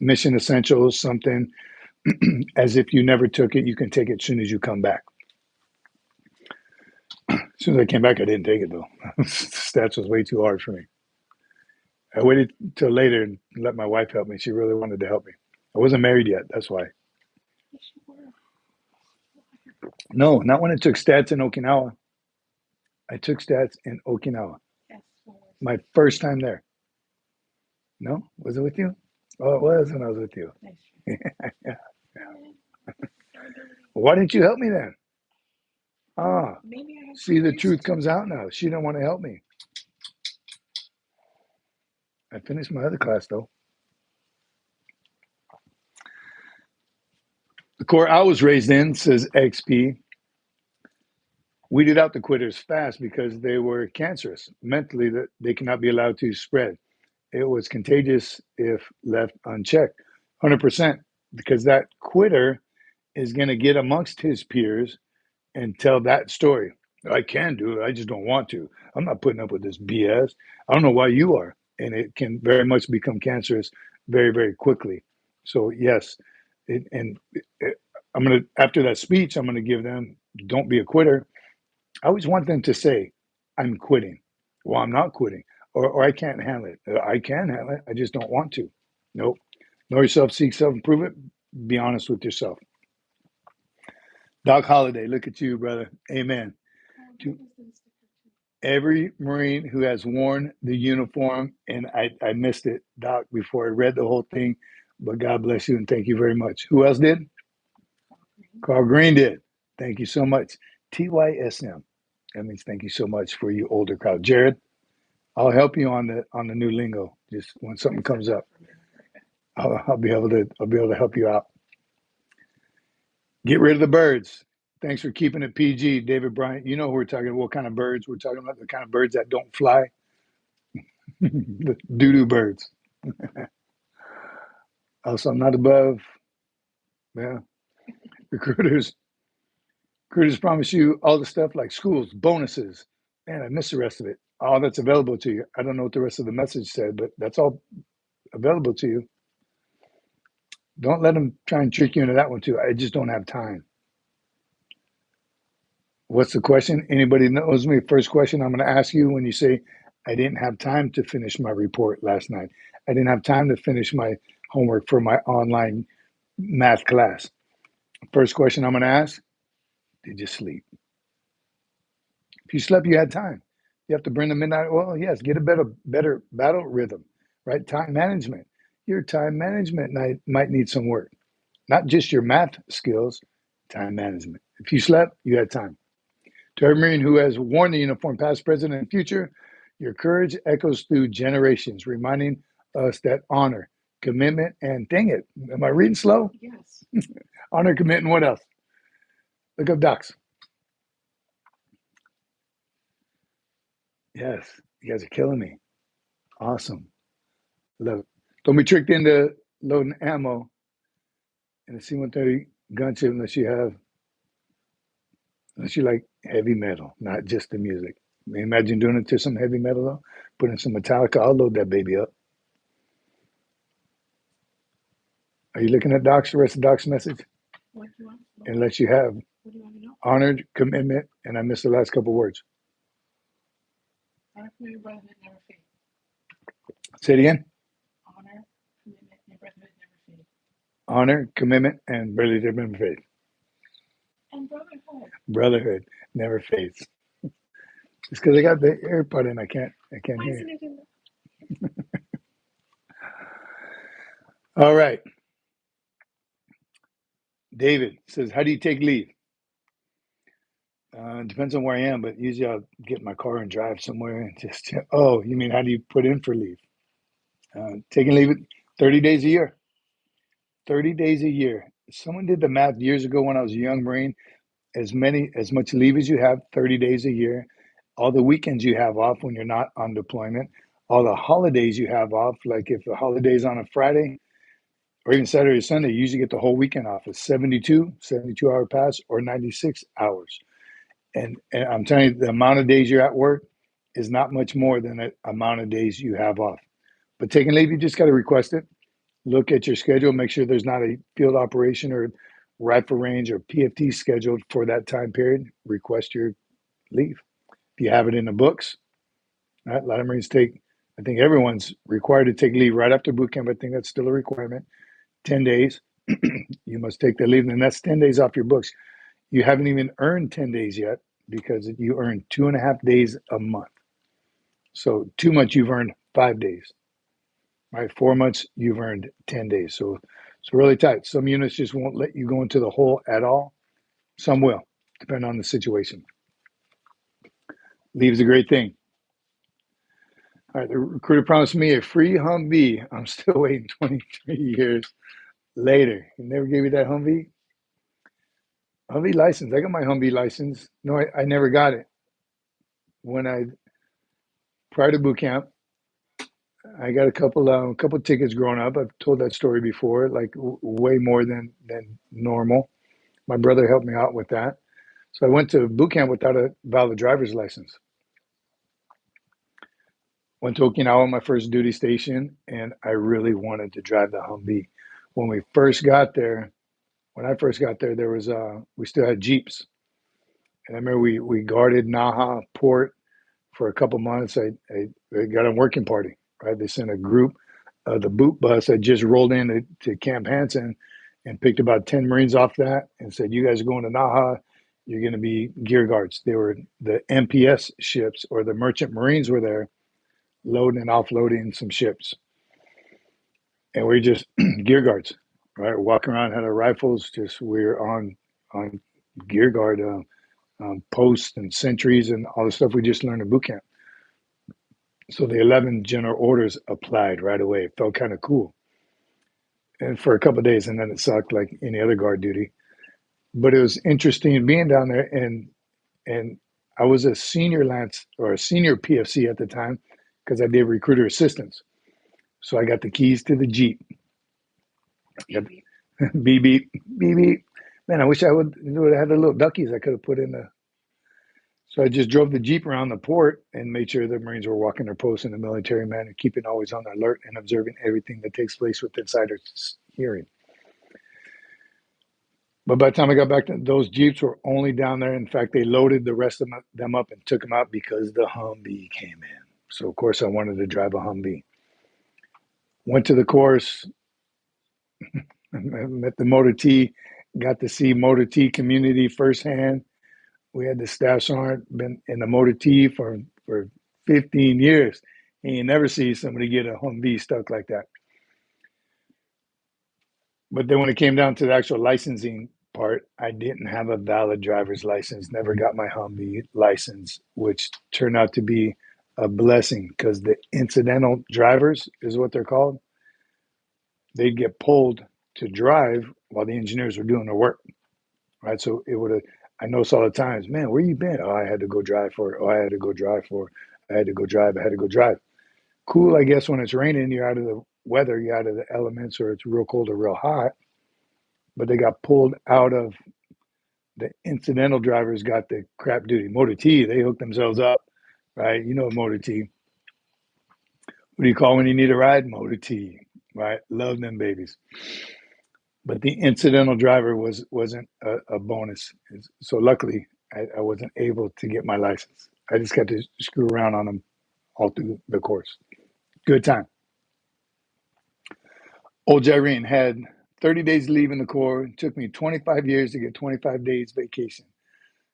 essentials, something. As if you never took it, you can take it as soon as you come back. As soon as I came back, I didn't take it though. Stats was way too hard for me. I waited till later and let my wife help me. She really wanted to help me. I wasn't married yet. That's why. No, not when I took stats in Okinawa. I took stats in Okinawa. My first time there. No? Was it with you? Oh, it was when I was with you. Yeah. Why didn't you help me then? Ah, see, the truth comes out now. She didn't want to help me. I finished my other class though. The Corps I was raised in, says XP, weeded out the quitters fast because they were cancerous. Mentally, that they cannot be allowed to spread. It was contagious if left unchecked. 100%, because that quitter is going to get amongst his peers and tell that story. I can do it. I just don't want to. I'm not putting up with this BS. I don't know why you are. And it can very much become cancerous very, very quickly. So, yes. I'm going to, after that speech, I'm going to give them, don't be a quitter. I always want them to say, I'm quitting. Well, I'm not quitting. Or I can't handle it. I can handle it. I just don't want to. Nope. Know yourself, seek self improvement. Be honest with yourself. Doc Holliday, look at you, brother. Amen. Every Marine who has worn the uniform, and I missed it, Doc, before I read the whole thing, but God bless you and thank you very much. Who else did? Carl Green did. Thank you so much. TYSM. That means thank you so much for you older crowd. Jared, I'll help you on the new lingo. Just when something comes up, I'll be able to help you out. Get rid of the birds. Thanks for keeping it PG, David Bryant. You know who we're talking about, what kind of birds we're talking about, the kind of birds that don't fly. The doo-doo birds. Also, I'm not above. Yeah. Recruiters promise you all the stuff like schools, bonuses. Man, I missed the rest of it. All that's available to you. I don't know what the rest of the message said, but that's all available to you. Don't let them try and trick you into that one too. I just don't have time. What's the question? Anybody knows me? First question I'm going to ask you when you say, I didn't have time to finish my report last night. I didn't have time to finish my homework for my online math class. First question I'm going to ask, did you sleep? If you slept, you had time. You have to bring the midnight oil. Yes, get a better battle rhythm, right? Time management. Your time management might need some work. Not just your math skills, time management. If you slept, you had time. To every Marine who has worn the uniform, past, present, and future, your courage echoes through generations, reminding us that honor, commitment, and dang it, am I reading slow? Yes. Honor, commitment, what else? Look up docs. Yes, you guys are killing me. Awesome. Love it. Don't be tricked into loading ammo in a C-130 gunship unless you like heavy metal, not just the music. Imagine doing it to some heavy metal though. Put in some Metallica, I'll load that baby up. Are you looking at Doc's, the rest of Doc's message? What do you want? Unless you have What do you want to know? honored, commitment, and I missed the last couple words. Honor, commitment, brotherhood, never fade. Say it again. Honor, commitment, and brotherhood never fade. Honor, commitment, and brotherhood never fades. And brotherhood. Brotherhood never fades. It's because I got the AirPod in. I can't Why hear isn't it. it in All right. David says, how do you take leave? It depends on where I am, but usually I'll get in my car and drive somewhere and just, oh, you mean how do you put in for leave? Taking leave 30 days a year. 30 days a year. Someone did the math years ago when I was a young Marine. As much leave as you have, 30 days a year. All the weekends you have off when you're not on deployment. All the holidays you have off, like if the holiday's on a Friday or even Saturday or Sunday, you usually get the whole weekend off. It's 72-hour pass or 96 hours. And I'm telling you, the amount of days you're at work is not much more than the amount of days you have off. But taking leave, you just got to request it. Look at your schedule, make sure there's not a field operation or rifle range or PFT scheduled for that time period. Request your leave. If you have it in the books, right? A lot of Marines take, I think everyone's required to take leave right after boot camp. I think that's still a requirement. 10 days, you must take the leave, and that's 10 days off your books. You haven't even earned 10 days yet because you earn 2.5 days a month. So 2 months, you've earned 5 days. Right, 4 months, you've earned 10 days. So it's really tight. Some units just won't let you go into the hole at all. Some will, depending on the situation. Leave is a great thing. All right, the recruiter promised me a free Humvee. I'm still waiting 23 years later. He never gave you that Humvee? Humvee license. I got my Humvee license. No, I never got it. Prior to boot camp, I got a couple tickets growing up. I've told that story before, like way more than normal. My brother helped me out with that. So I went to boot camp without a valid driver's license. Went to Okinawa, my first duty station, and I really wanted to drive the Humvee. When I first got there, there was we still had Jeeps. And I remember we guarded Naha port for a couple months. I got a working party, right? They sent a group. The boot bus had just rolled to Camp Hansen and picked about 10 Marines off that and said, you guys are going to Naha. you're going to be gear guards. They were the MPS ships, or the Merchant Marines were there, loading and offloading some ships. And we're just gear guards, right? Walking around, had our rifles, just we're on gear guard posts and sentries and all the stuff we just learned in boot camp. So the 11 general orders applied right away. It felt kind of cool. And for a couple of days, and then it sucked like any other guard duty. But it was interesting being down there, and I was a senior lance or a senior PFC at the time because I did recruiter assistance. So I got the keys to the Jeep. Beep beep, beep beep. Man, I wish I would have had the little duckies I could have put in the. So I just drove the Jeep around the port and made sure the Marines were walking their posts in a military manner, keeping always on alert and observing everything that takes place within insiders' hearing. But by the time I got back, those Jeeps were only down there. In fact, they loaded the rest of them up and took them out because the Humvee came in. So, of course, I wanted to drive a Humvee. Went to the course, met the Motor T, got to see Motor T community firsthand. We had the staff sergeant been in the Motor T for 15 years. And you never see somebody get a Humvee stuck like that. But then when it came down to the actual licensing part, I didn't have a valid driver's license, never got my Humvee license, which turned out to be a blessing because the incidental drivers is what they're called. They'd get pulled to drive while the engineers were doing their work, right? So it would have, I noticed all the times, man, where you been? Oh, I had to go drive for it. Oh, I had to go drive for it. I had to go drive. I had to go drive. Cool, I guess, when it's raining, you're out of the weather, you're out of the elements, or it's real cold or real hot. But they got pulled out of the incidental drivers, got the crap duty. Motor T, they hooked themselves up, right? You know, Motor T. What do you call when you need a ride? Motor T, right? Love them babies. But the incidental driver wasn't a bonus. So luckily, I wasn't able to get my license. I just got to screw around on them all through the course. Good time. Old Irene had 30 days leave in the Corps. It took me 25 years to get 25 days vacation.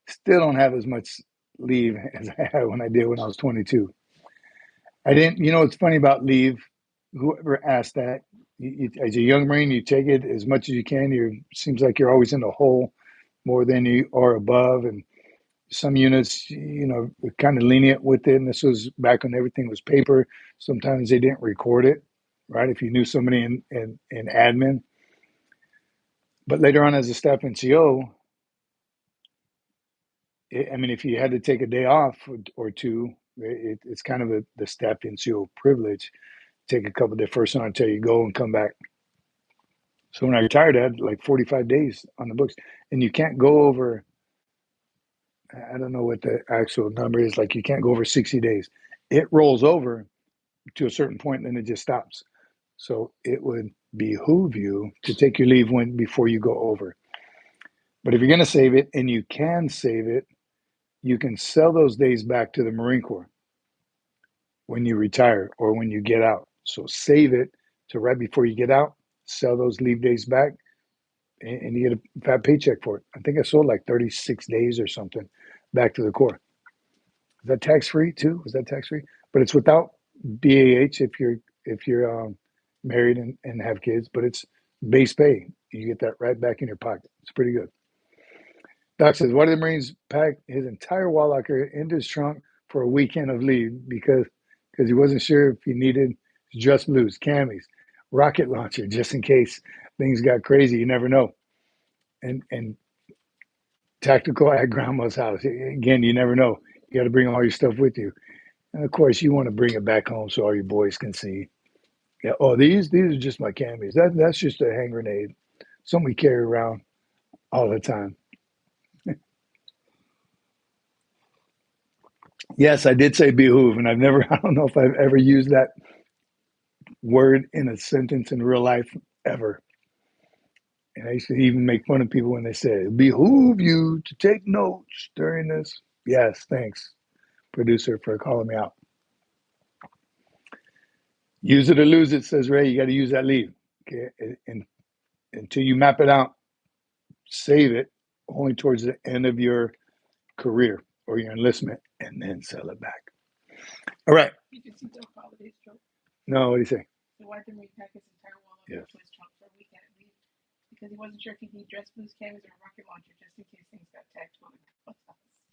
Still don't have as much leave as I had when I did when I was 22. I didn't, you know, what's funny about leave, whoever asked that, as a young Marine, you take it as much as you can. Seems like you're always in the hole more than you are above. And some units, you know, were kind of lenient with it. And this was back when everything was paper. Sometimes they didn't record it, right? If you knew somebody in admin. But later on as a staff NCO, I mean, if you had to take a day off or two, it's kind of the staff NCO privilege. Take a couple of days first on until you go and come back. So when I retired, I had like 45 days on the books, and you can't go over. I don't know what the actual number is. Like you can't go over 60 days. It rolls over to a certain point, and then it just stops. So it would behoove you to take your leave before you go over. But if you're going to save it, and you can save it, you can sell those days back to the Marine Corps when you retire or when you get out. So save it to right before you get out, sell those leave days back, and you get a fat paycheck for it. I think I sold like 36 days or something back to the Corps. Is that tax free too? Was that tax free? But it's without BAH if you're married and have kids, but it's base pay. You get that right back in your pocket. It's pretty good. Doc says, why did the Marines pack his entire wall locker into his trunk for a weekend of leave? Because he wasn't sure if he needed dress blues, camis, rocket launcher, just in case things got crazy. You never know. And tactical at grandma's house. Again, you never know. You got to bring all your stuff with you. And of course, you want to bring it back home so all your boys can see. Yeah. Oh, these are just my camis. That's just a hand grenade. Something we carry around all the time. Yes, I did say behoove, and I don't know if I've ever used that word in a sentence in real life ever. And I used to even make fun of people when they said, it behoove you to take notes during this. Yes, thanks, producer, for calling me out. Use it or lose it, says Ray. You got to use that leave. Okay. And until you map it out, save it, only towards the end of your career or your enlistment, and then sell it back. All right. Did you see the holiday joke? No, what do you say? So why didn't we pack his entire wallet Yes. into his trunk for a weekend at least? Because he wasn't sure if he'd need dress boots, cameras, or a rocket launcher just in case things got tagged to him.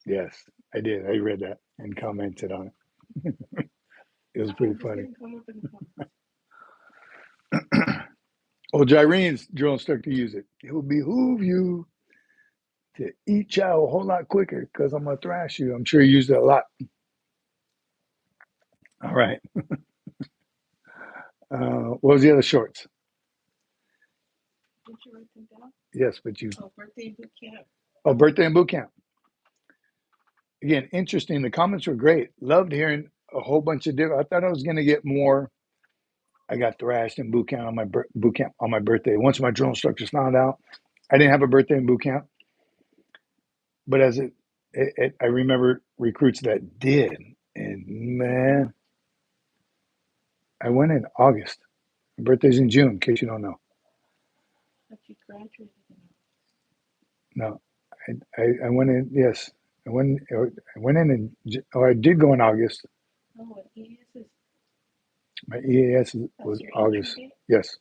Yes, I did. I read that and commented on it. It was pretty funny. Well, Gyrene's drill instructor use it. It will behoove you to eat chow a whole lot quicker because I'm going to thrash you. I'm sure you used it a lot. All right. What was the other shorts? Did you write them down? Yes, but you. Oh, birthday boot camp. Oh, birthday and boot camp. Again, interesting. The comments were great. Loved hearing a whole bunch of different. I thought I was going to get more. I got thrashed in boot camp on my birthday. Once my drill instructors found out, I didn't have a birthday in boot camp. But as I remember recruits that did, and man, I went in August. My birthday's in June, in case you don't know. But you graduated. No, I went in. Yes, I went in. I did go in August. Oh, what EAS is? My EAS was August. Yes.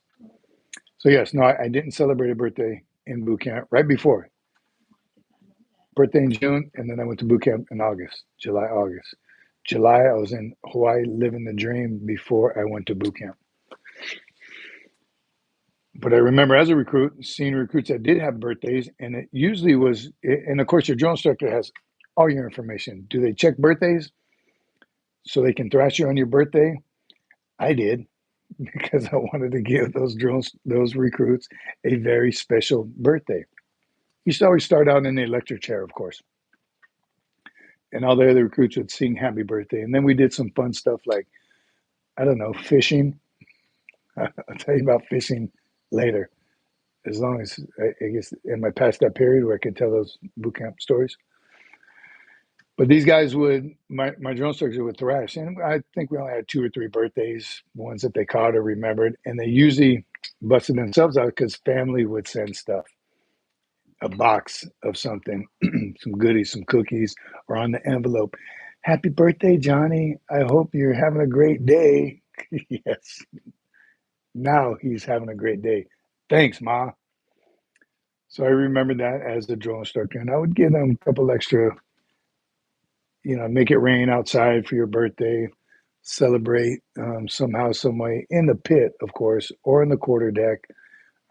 So yes, no, I didn't celebrate a birthday in boot camp. Right before birthday in June, and then I went to boot camp in August, August. July, I was in Hawaii living the dream before I went to boot camp. But I remember as a recruit, seeing recruits that did have birthdays, and it usually was, and of course, your drill instructor has all your information. Do they check birthdays so they can thrash you on your birthday? I did, because I wanted to give those recruits a very special birthday. You should always start out in the electric chair, of course. And all the other recruits would sing happy birthday. And then we did some fun stuff like, I don't know, fishing. I'll tell you about fishing later. As long as, I guess, am I past that period where I can tell those boot camp stories? But these guys my drill instructors would thrash. And I think we only had 2 or 3 birthdays, ones that they caught or remembered. And they usually busted themselves out because family would send stuff, a box of something, some goodies, some cookies, or on the envelope. Happy birthday, Johnny. I hope you're having a great day. Yes. Now he's having a great day. Thanks, Ma. So I remember that as the drill instructor, and I would give them a couple extra, make it rain outside for your birthday, celebrate somehow, some way in the pit, of course, or in the quarterdeck.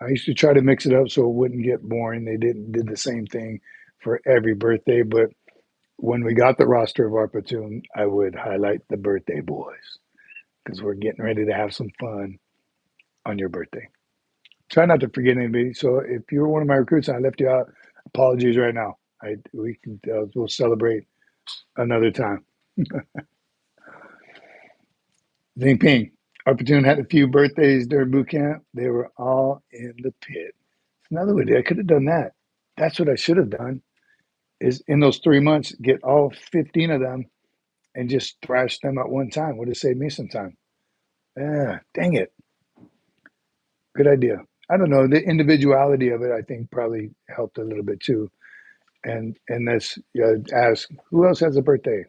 I used to try to mix it up so it wouldn't get boring. They did the same thing for every birthday, but when we got the roster of our platoon, I would highlight the birthday boys because we're getting ready to have some fun on your birthday. Try not to forget anybody. So if you were one of my recruits and I left you out, apologies right now. We'll celebrate another time. Zing Ping. Our platoon had a few birthdays during boot camp. They were all in the pit. Another way, I could have done that. That's what I should have done, is in those 3 months, get all 15 of them and just thrash them at one time. Would have saved me some time. Dang it. Good idea. I don't know. The individuality of it, I think, probably helped a little bit too. And that's, ask, who else has a birthday?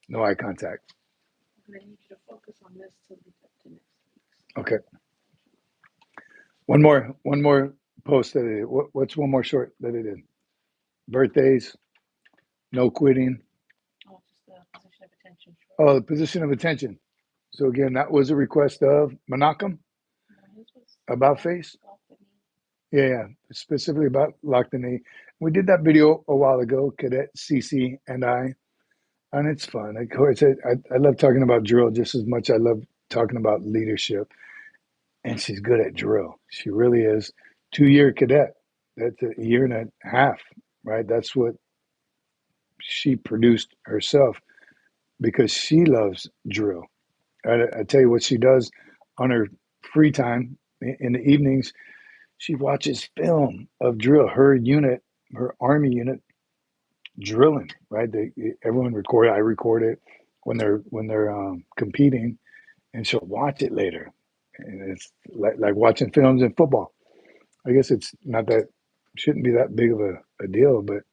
No eye contact. I need you to focus on this till we get to next week's. Okay. One more post that I did. What's one more short that I did? Birthdays, no quitting. Oh, just the position of attention. Oh, the position of attention. So again, that was a request of Menachem about face. Yeah, specifically about lock the knee. We did that video a while ago, Cadet Cece and I, and it's fun. Of course, I love talking about drill just as much as I love talking about leadership. And she's good at drill. She really is. 2-year cadet. That's a year and a half, right? That's what she produced herself because she loves drill. I tell you what she does on her free time in the evenings. She watches film of drill. Her unit, her Army unit, drilling. Right? Everyone record it. I record it when they're competing, and she'll watch it later. And it's like watching films in football. I guess it's not that shouldn't be that big of a deal, but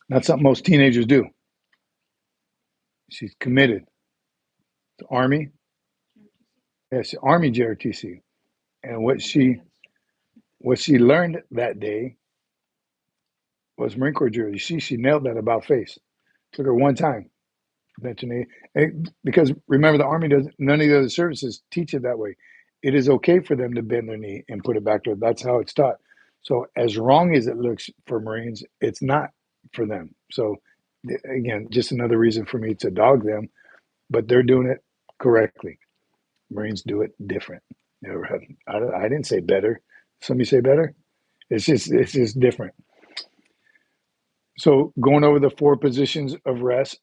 not something most teenagers do. She's committed to Army. Yes, Army JROTC. And what she learned that day was Marine Corps drill. She nailed that about face. Took her one time. Mentioning because remember, the Army doesn't. None of the other services teach it that way. It is okay for them to bend their knee and put it back to it. That's how it's taught. So as wrong as it looks for Marines, it's not for them. So again, just another reason for me to dog them, but they're doing it correctly. Marines do it different. I didn't say better. Somebody say better? It's just different. So going over the 4 positions of rest,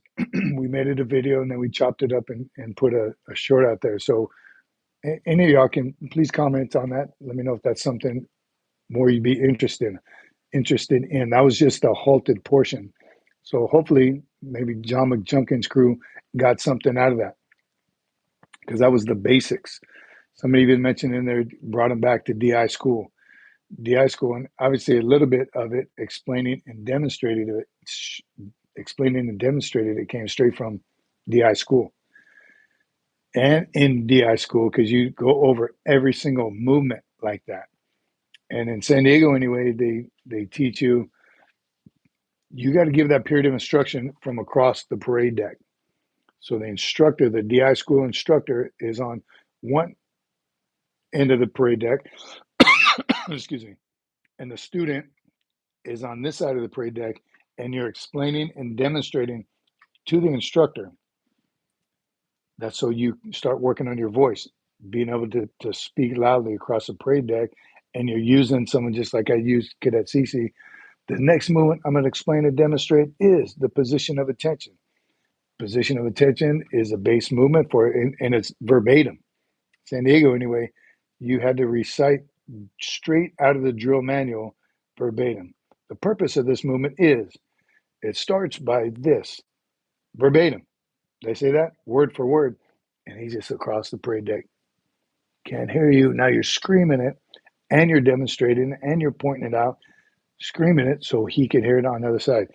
we made it a video and then we chopped it up and put a short out there. So any of y'all can please comment on that. Let me know if that's something more you'd be interested in. That was just a halted portion. So hopefully maybe John McJunkin's crew got something out of that, because that was the basics. Somebody even mentioned in there, brought him back to DI school. DI school, and obviously a little bit of it explaining and demonstrated it came straight from DI school. And in DI school, because you go over every single movement like that. And in San Diego anyway, they teach you got to give that period of instruction from across the parade deck. So the instructor, the DI school instructor, is on one end of the parade deck, excuse me, and the student is on this side of the parade deck, and you're explaining and demonstrating to the instructor. That's so you start working on your voice, being able to speak loudly across the parade deck, and you're using someone just like I used Cadet Cece. The next movement I'm going to explain and demonstrate is the position of attention. Position of attention is a base movement for it, and it's verbatim. San Diego, anyway, you had to recite straight out of the drill manual verbatim. The purpose of this movement is it starts by this verbatim. They say that word for word, and he's just across the parade deck. Can't hear you. Now you're screaming it, and you're demonstrating, and you're pointing it out, screaming it so he can hear it on the other side.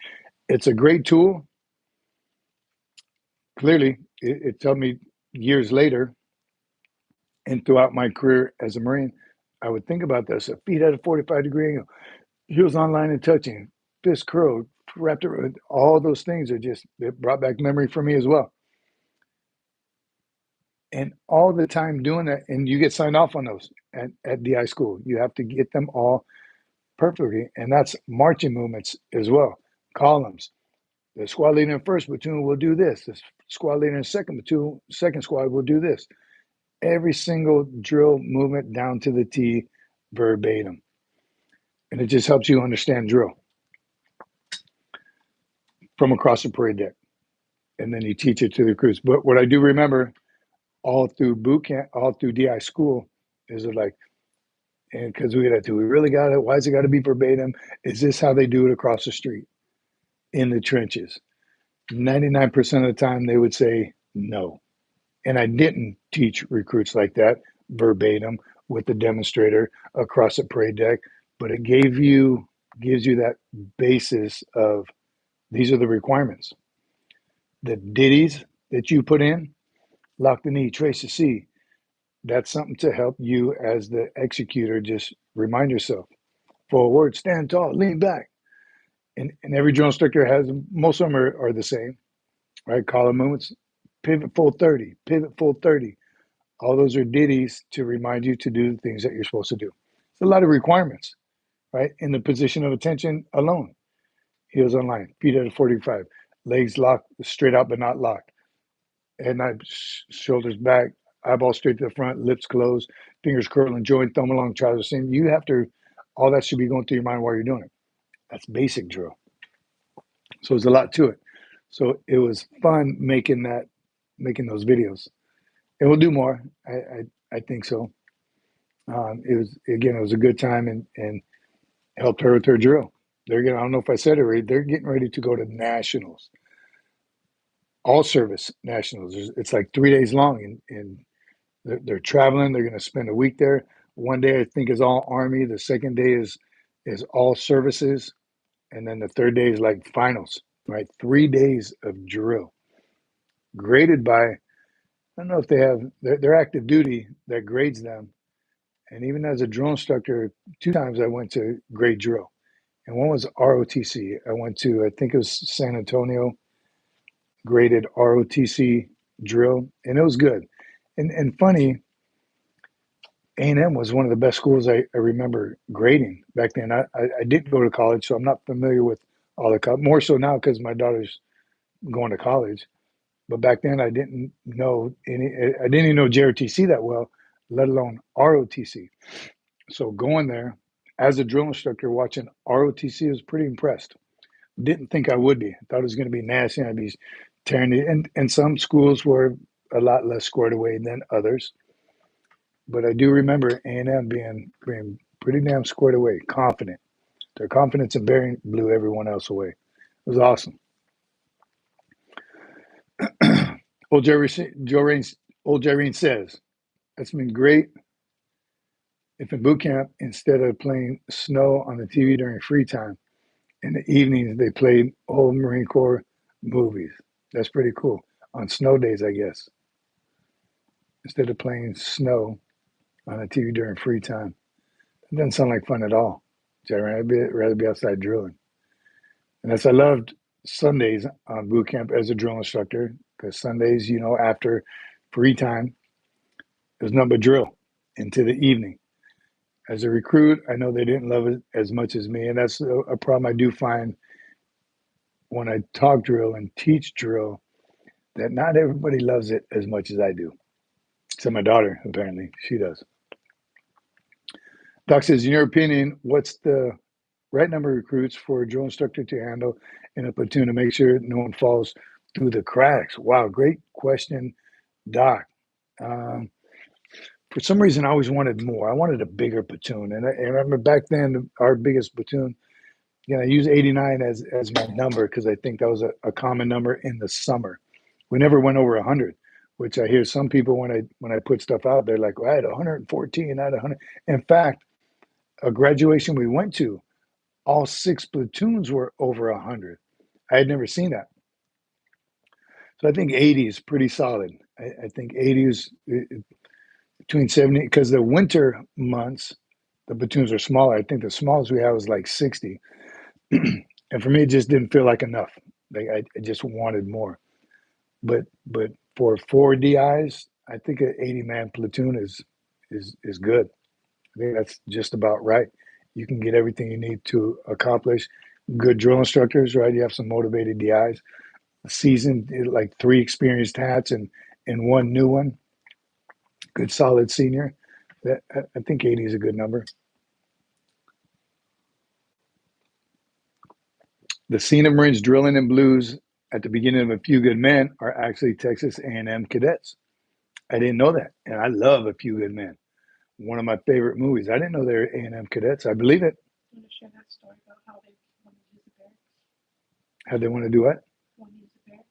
It's a great tool. Clearly, it told me years later, and throughout my career as a Marine, I would think about this: feet at a 45-degree angle, heels on line and touching, fist curled, wrapped around. All those things are just, it brought back memory for me as well. And all the time doing that, and you get signed off on those at DI school. You have to get them all perfectly, and that's marching movements as well. Columns. The squad leader in first platoon will do this. The squad leader in second platoon, second squad will do this. Every single drill movement down to the T, verbatim. And it just helps you understand drill from across the parade deck. And then you teach it to the crews. But what I do remember all through boot camp, all through DI school, is it like, and because we really got it? Why has it got to be verbatim? Is this how they do it across the street in the trenches? 99% of the time they would say no. And I didn't teach recruits like that verbatim with the demonstrator across the parade deck, but it gives you that basis of these are the requirements. The ditties that you put in, lock the knee, trace the C, that's something to help you as the executor just remind yourself. Forward, stand tall, lean back. And every drill instructor has, most of them are the same, right? Column movements, pivot full 30, pivot full 30. All those are ditties to remind you to do the things that you're supposed to do. It's a lot of requirements, right? In the position of attention alone. Heels on line, feet at a 45, legs locked, straight out but not locked. Head nod, shoulders back, eyeballs straight to the front, lips closed, fingers curling, joint, thumb along trousers seam. You have to, all that should be going through your mind while you're doing it. That's basic drill. So there's a lot to it. So it was fun making those videos. And we'll do more. I think so. It was a good time and helped her with her drill. I don't know if I said it already, they're getting ready to go to nationals. All service nationals. It's like 3 days long, and they're traveling. They're going to spend a week there. One day I think is all Army. The second day is is all services, and then the third day is like finals, right? 3 days of drill, graded by, I don't know if they have their active duty that grades them. And even as a drill instructor, 2 times I went to grade drill, and one was ROTC. I went to, I think it was San Antonio, graded ROTC drill, and it was good. And funny, A&M was one of the best schools I remember grading back then. I didn't go to college, so I'm not familiar with all the more so now because my daughter's going to college. But back then, I didn't know any. I didn't even know JROTC that well, let alone ROTC. So going there as a drill instructor, watching ROTC, was pretty impressed. Didn't think I would be. I thought it was going to be nasty. I'd be tearing it. And some schools were a lot less squared away than others. But I do remember A&M being pretty damn squared away, confident. Their confidence in Bearing blew everyone else away. It was awesome. Old Jerry says, that's been great if in boot camp, instead of playing snow on the TV during free time, in the evenings they played old Marine Corps movies. That's pretty cool. On snow days, I guess. Instead of playing snow on the TV during free time. It doesn't sound like fun at all, Jerry. I'd rather be outside drilling. And as I loved Sundays on boot camp as a drill instructor, because Sundays, after free time, it was nothing but drill into the evening. As a recruit, I know they didn't love it as much as me, and that's a problem I do find when I talk drill and teach drill, that not everybody loves it as much as I do. Except my daughter, apparently, she does. Doc says, in your opinion, what's the right number of recruits for a drill instructor to handle in a platoon to make sure no one falls through the cracks? Wow, great question, Doc. For some reason, I always wanted more. I wanted a bigger platoon. And I remember back then, our biggest platoon, I use 89 as my number because I think that was a common number in the summer. We never went over 100, which I hear some people when I put stuff out there like, well, I had 114, I had 100. In fact, a graduation we went to, all 6 platoons were over 100. I had never seen that. So I think 80 is pretty solid. I think 80 is between 70, because the winter months, the platoons are smaller. I think the smallest we had was like 60. And for me, it just didn't feel like enough. Like I just wanted more. But for 4 DIs, I think an 80-man platoon is good. I think that's just about right. You can get everything you need to accomplish. Good drill instructors, right? You have some motivated DIs, seasoned, like 3 experienced hats and 1 new one. Good solid senior. I think 80 is a good number. The scene of Marines drilling in blues at the beginning of A Few Good Men are actually Texas A&M cadets. I didn't know that, and I love A Few Good Men. One of my favorite movies. I didn't know they were A&M cadets. I believe it. I'm going to share that story about how they want to use the barracks. How they want to do what? Want to use the barracks.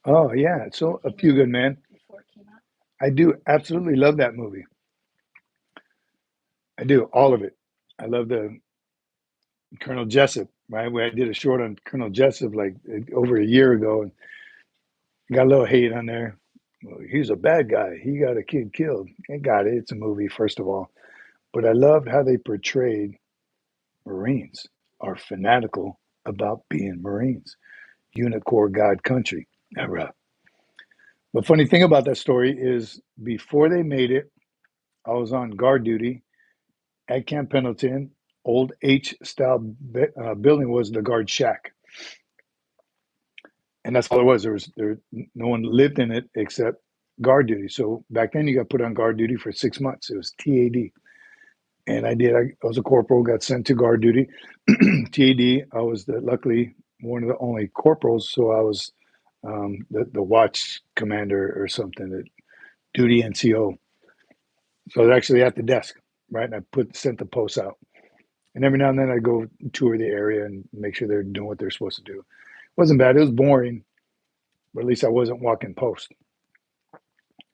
Oh, yeah. So A Few Good Men. Before it came out. I do absolutely love that movie. I do, all of it. I love the Colonel Jessup, right? I did a short on Colonel Jessup like over a year ago, and got a little hate on there. Well, he's a bad guy. He got a kid killed. I got it. It's a movie, first of all. But I loved how they portrayed Marines are fanatical about being Marines. Unit Corps God Country. The funny thing about that story is before they made it, I was on guard duty at Camp Pendleton. Old H-style building was the guard shack. And that's all it was. No one lived in it except guard duty. So back then you got put on guard duty for 6 months. It was TAD. And I was a corporal, got sent to guard duty. TAD, I was luckily one of the only corporals. So I was the watch commander or something, the duty NCO. So I was actually at the desk, right? And I sent the posts out. And every now and then I go tour the area and make sure they're doing what they're supposed to do. It wasn't bad. It was boring, but at least I wasn't walking post.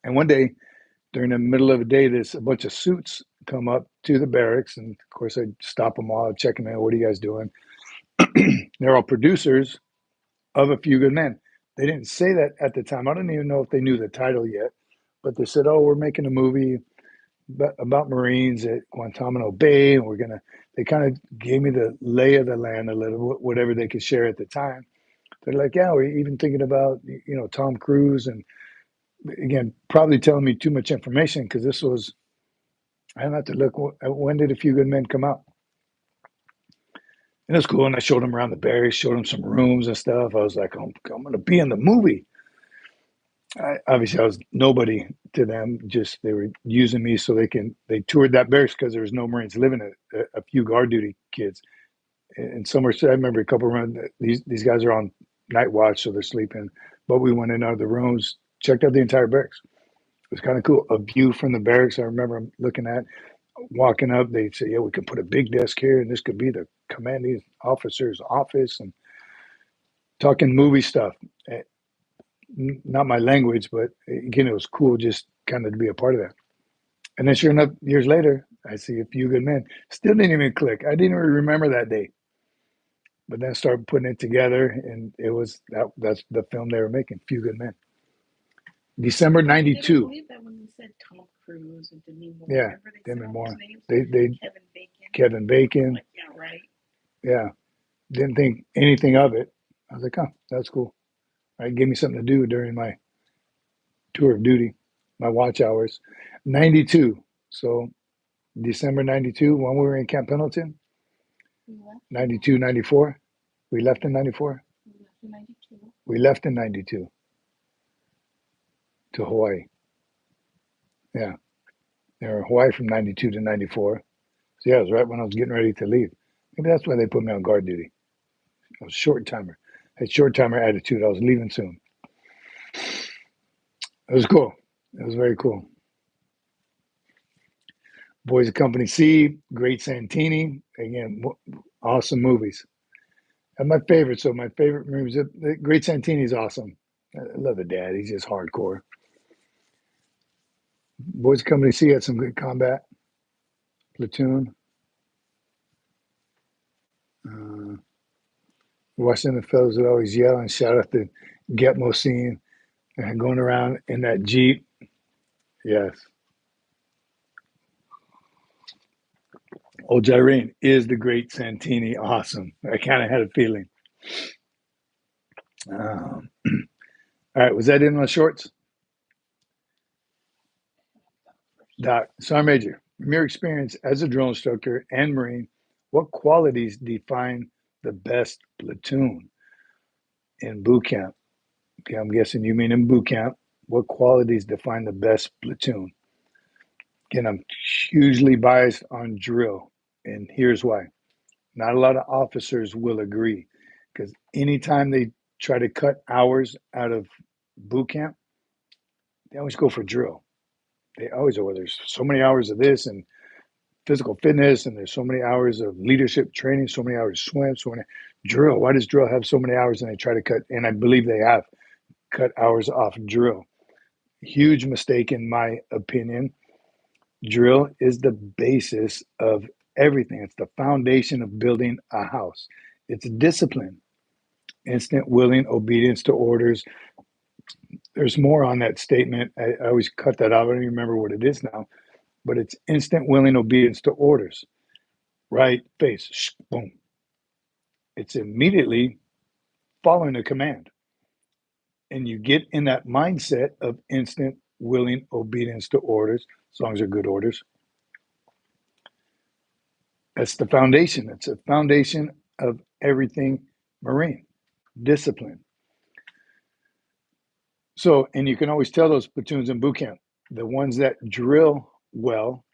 And one day, during the middle of the day, a bunch of suits come up to the barracks, and of course I'd stop them all, check them out. What are you guys doing? They're all producers of A Few Good Men. They didn't say that at the time. I don't even know if they knew the title yet, but they said, "Oh, we're making a movie about Marines at Guantanamo Bay, and we're gonna." They kind of gave me the lay of the land a little, whatever they could share at the time. They're like, "Yeah, we're even thinking about Tom Cruise," and again, probably telling me too much information because this was. I have to look. When did A Few Good Men come out? And it was cool. And I showed them around the barracks, showed them some rooms and stuff. I was like, I'm going to be in the movie. Obviously, I was nobody to them. Just they were using me so they toured that barracks because there was no Marines living it. A few guard duty kids. And somewhere, I remember a couple around, these guys are on night watch, so they're sleeping. But we went in out of the rooms, checked out the entire barracks. It was kind of cool. A view from the barracks, I remember looking at. Walking up, they'd say, "Yeah, we could put a big desk here, and this could be the commanding officer's office," and talking movie stuff. Not my language, but again, it was cool just kind of to be a part of that. And then, sure enough, years later, I see A Few Good Men. Still didn't even click. I didn't even remember that day. But then I started putting it together, and it was that's the film they were making, Few Good Men. December I didn't '92. believe that when they said Tom Cruise and Demi Moore. Yeah, Remember they Demi said all Moore. those names? They Kevin Bacon. Kevin Bacon. Like, yeah, right. Yeah, didn't think anything of it. I was like, oh, that's cool. It gave me something to do during my tour of duty, my watch hours. 92. So December 92, when we were in Camp Pendleton, 92, 94. We left in 94. We left in 92 to Hawaii. Yeah. They were in Hawaii from 92 to 94. So yeah, it was right when I was getting ready to leave. Maybe that's why they put me on guard duty. I was short timer. I had short timer attitude. I was leaving soon. It was cool. It was very cool. Boys of Company C, Great Santini. Again, awesome movies. And my favorite, so my favorite movies, Great Santini is awesome. I love the dad. He's just hardcore. Boys of Company C had some good combat. Platoon. Watching the fellows would always yell and shout at the Gitmo scene and going around in that Jeep. Yes. Old Gyrene is the Great Santini. Awesome. I kind of had a feeling. All right. Was that in on shorts? Doc, Sergeant Major, from your experience as a drill instructor and Marine, what qualities define the best platoon in boot camp? Okay, I'm guessing you mean in boot camp. What qualities define the best platoon? Again, I'm hugely biased on drill, and here's why. Not a lot of officers will agree, because anytime they try to cut hours out of boot camp, they always go for drill. They always go, well, there's so many hours of this and physical fitness, and there's so many hours of leadership training, so many hours swim, so many drill. Why does drill have so many hours? And they try to cut, and I believe they have cut hours off drill. Huge mistake in my opinion. Drill is the basis of everything. It's the foundation of building a house. It's discipline, instant willing obedience to orders. There's more on that statement. I always cut that out. I don't even remember what it is now, but it's instant willing obedience to orders. Right, face, boom. It's immediately following a command. And you get in that mindset of instant willing obedience to orders, as long as they're good orders. That's the foundation. It's a foundation of everything Marine. Discipline. So, and you can always tell those platoons in boot camp, the ones that drill well,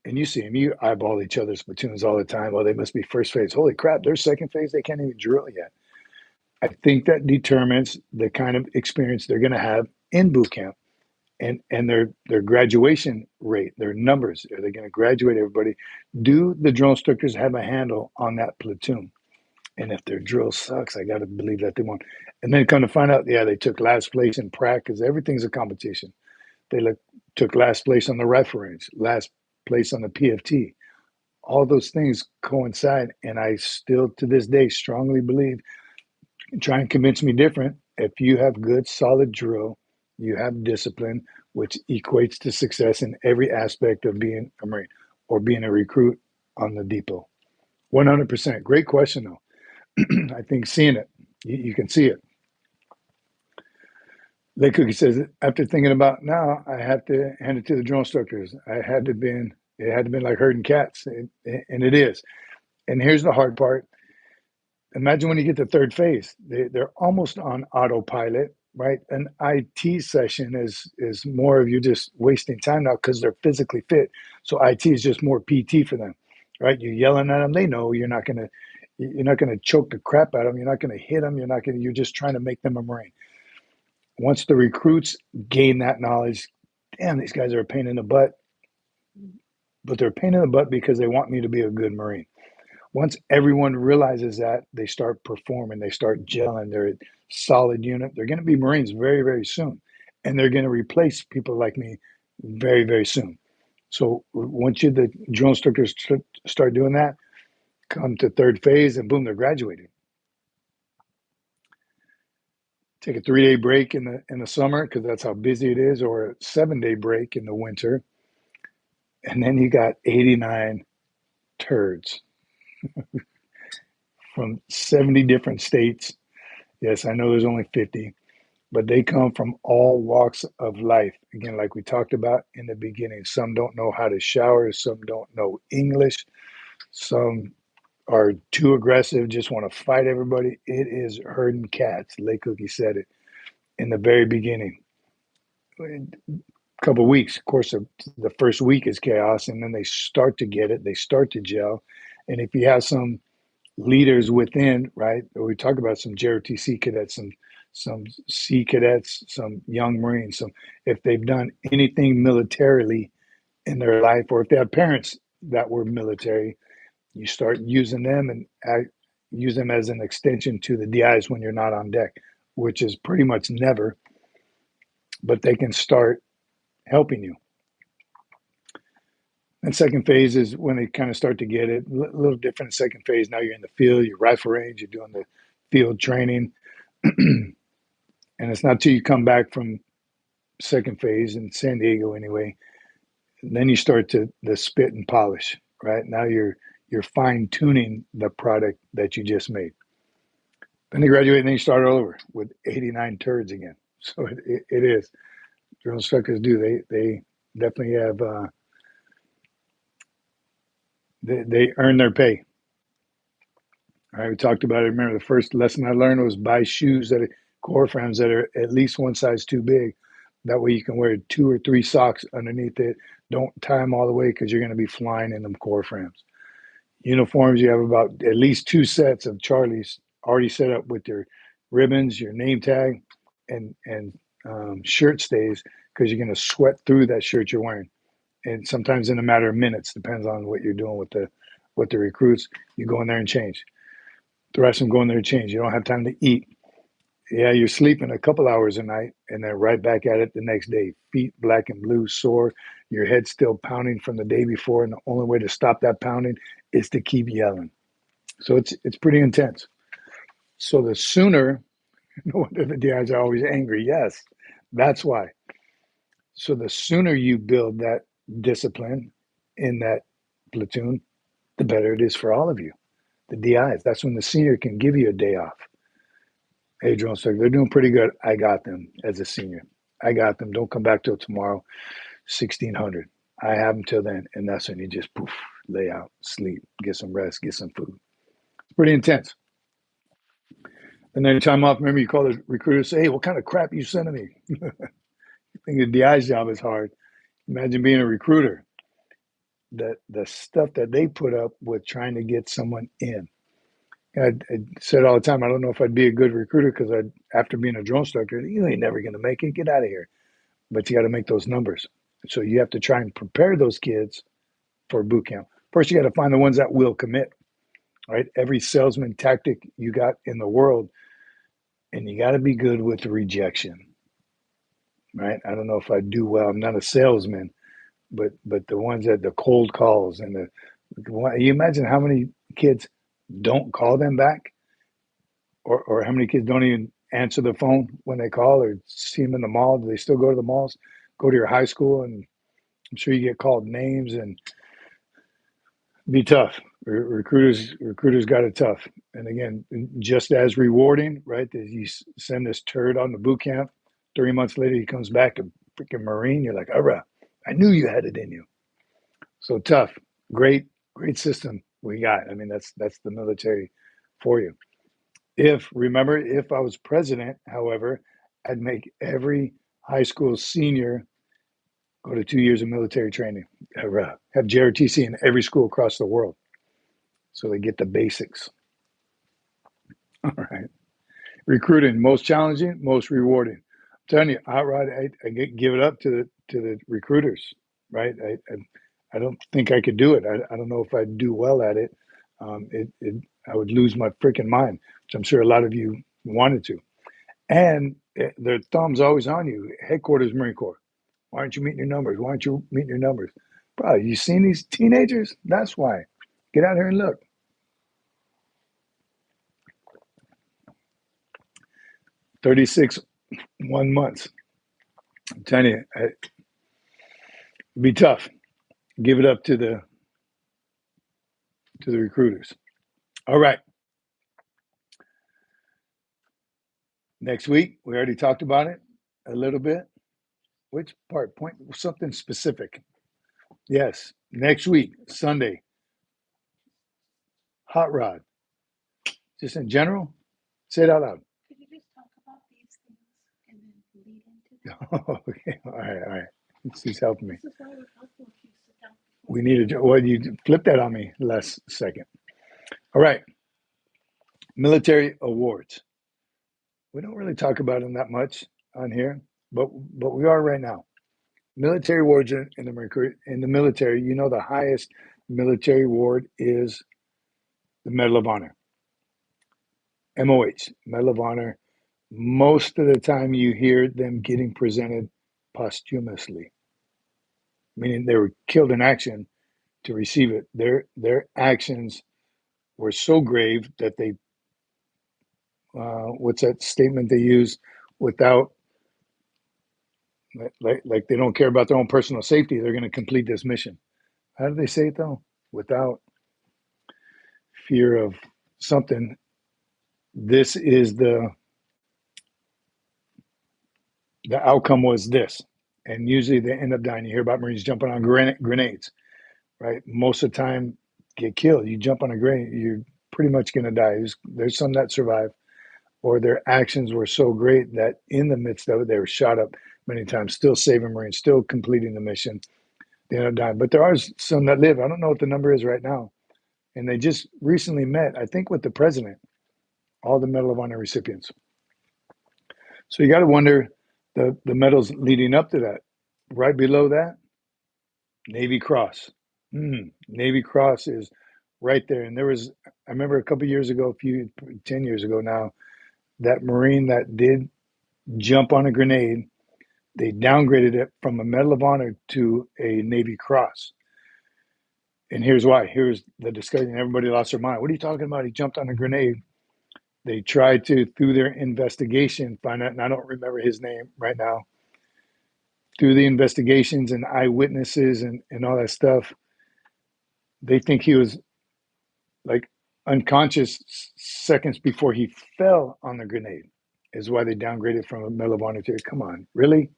and you see them, you eyeball each other's platoons all the time. Oh, they must be first phase. Holy crap, they're second phase. They can't even drill yet. I think that determines the kind of experience they're going to have in boot camp and their graduation rate, their numbers. Are they going to graduate everybody? Do the drill instructors have a handle on that platoon? And if their drill sucks, I got to believe that they won't. And then come to find out, yeah, they took last place in practice. Everything's a competition. They took last place on the rifle range, last place on the PFT. All those things coincide, and I still to this day strongly believe, try and convince me different, if you have good solid drill, you have discipline, which equates to success in every aspect of being a Marine or being a recruit on the depot. 100%. Great question, though. I think seeing it, you can see it. Lake Cookie says, after thinking about now, I have to hand it to the drill instructors. It had to been like herding cats, and it is. And here's the hard part. Imagine when you get to third phase, they're almost on autopilot, right? An IT session is more of you just wasting time now because they're physically fit. So IT is just more PT for them, right? You're yelling at them. They know you're not gonna choke the crap out of them. You're not gonna hit them. You're just trying to make them a Marine. Once the recruits gain that knowledge, damn, these guys are a pain in the butt, but they're a pain in the butt because they want me to be a good Marine. Once everyone realizes that, they start performing, they start gelling, they're a solid unit. They're going to be Marines very, very soon. And they're going to replace people like me very, very soon. So once the drill instructors start doing that, come to third phase and boom, they're graduating. Take a 3-day break in the summer because that's how busy it is, or a 7-day break in the winter. And then you got 89 turds from 70 different states. Yes, I know there's only 50, but they come from all walks of life. Again, like we talked about in the beginning, some don't know how to shower, some don't know English, some are too aggressive, just want to fight everybody. It is herding cats. Lake Cookie said it in the very beginning. A couple of weeks, of course, the first week is chaos, and then they start to get it, they start to gel. And if you have some leaders within, right? We talk about some JROTC cadets, some C cadets, some young Marines. Some if they've done anything militarily in their life, or if they have parents that were military, you start using them and use them as an extension to the DIs when you're not on deck, which is pretty much never. But they can start helping you. And second phase is when they kind of start to get it. A little different second phase. Now you're in the field, your rifle range, you're doing the field training. And it's not till you come back from second phase in San Diego anyway, and then you start to the spit and polish, right? Now you're fine tuning the product that you just made. Then you graduate and then you start all over with 89 turds again. So it is. Drill instructors do. They definitely have they earn their pay. All right, we talked about it. Remember, the first lesson I learned was buy shoes that are core frames that are at least one size too big. That way you can wear 2 or 3 socks underneath it. Don't tie them all the way because you're going to be flying in them core frames. Uniforms, you have about at least 2 sets of Charlies already set up with your ribbons, your name tag, and shirt stays because you're going to sweat through that shirt you're wearing. And sometimes in a matter of minutes, depends on what you're doing with the recruits. You go in there and change. The rest of them go in there and change. You don't have time to eat. Yeah, you're sleeping a couple hours a night and then right back at it the next day. Feet black and blue, sore, your head still pounding from the day before, and the only way to stop that pounding is to keep yelling. So it's pretty intense. So the sooner, no wonder the DIs are always angry. Yes, that's why. So the sooner you build that discipline in that platoon, the better it is for all of you. The DIs. That's when the senior can give you a day off. Hey, drill instructor, they're doing pretty good. I got them as a senior. I got them. Don't come back till tomorrow, 1600. I have them till then, and that's when you just poof, lay out, sleep, get some rest, get some food. It's pretty intense. And then time off, remember you call the recruiter, say, hey, what kind of crap you sending me? You think the DI's job is hard. Imagine being a recruiter. The stuff that they put up with trying to get someone in. I said all the time, I don't know if I'd be a good recruiter because after being a drone instructor, you ain't never going to make it. Get out of here. But you got to make those numbers. So you have to try and prepare those kids for boot camp. First, you got to find the ones that will commit, right? Every salesman tactic you got in the world, and you got to be good with rejection, right? I don't know if I do well. I'm not a salesman, but the ones that the cold calls and you imagine how many kids don't call them back, or how many kids don't even answer the phone when they call, or see them in the mall. Do they still go to the malls? Go to your high school, and I'm sure you get called names and be tough. Recruiters got it tough. And again, just as rewarding, right? That you send this turd on the boot camp. 3 months later, he comes back a freaking Marine. You're like, all right, I knew you had it in you. So tough. Great system we got. I mean, that's the military for you. Remember, if I was president, however, I'd make every high school senior go to 2 years of military training. Have JROTC in every school across the world, so they get the basics. All right. Recruiting, most challenging, most rewarding. I'm telling you, outright, I give it up to the recruiters, right? I don't think I could do it. I don't know if I'd do well at it. I would lose my freaking mind, which I'm sure a lot of you wanted to. And their thumb's always on you. Headquarters Marine Corps. Why aren't you meeting your numbers? Why aren't you meeting your numbers? Bro, you seen these teenagers? That's why. Get out here and look. 36 1 months. I'm telling you, it'd be tough. Give it up to the recruiters. All right. Next week, we already talked about it a little bit. Which part? Point something specific. Yes. Next week, Sunday. Hot rod. Just in general? Say it out loud. Could you just talk about these things and then lead into them? Okay. All right. She's helping me. This is why it would help if you sit down. We need to. Well, you flipped that on me last second. All right. Military awards. We don't really talk about them that much on here, but we are right now. Military awards in the military. You know, the highest military award is the Medal of Honor. MOH, Medal of Honor. Most of the time, you hear them getting presented posthumously, meaning they were killed in action to receive it. Their actions were so grave that they, what's that statement they use? Without, like they don't care about their own personal safety, they're going to complete this mission. How do they say it though? Without fear of something. This is the outcome was this. And usually they end up dying. You hear about Marines jumping on grenades, right? Most of the time, get killed. You jump on a grenade, you're pretty much going to die. There's some that survive, or their actions were so great that in the midst of it, they were shot up many times, still saving Marines, still completing the mission. They end up dying. But there are some that live. I don't know what the number is right now. And they just recently met, I think, with the president, all the Medal of Honor recipients. So you got to wonder the medals leading up to that. Right below that, Navy Cross. Navy Cross is right there. And I remember a couple years ago, 10 years ago now, that Marine that did jump on a grenade, they downgraded it from a Medal of Honor to a Navy Cross. And here's why. Here's the discussion. Everybody lost their mind. What are you talking about? He jumped on a grenade. They tried to, through their investigation, find out, and I don't remember his name right now, through the investigations and eyewitnesses and all that stuff, they think he was like unconscious seconds before he fell on the grenade, is why they downgraded from a Medal of Honor to, come on, really?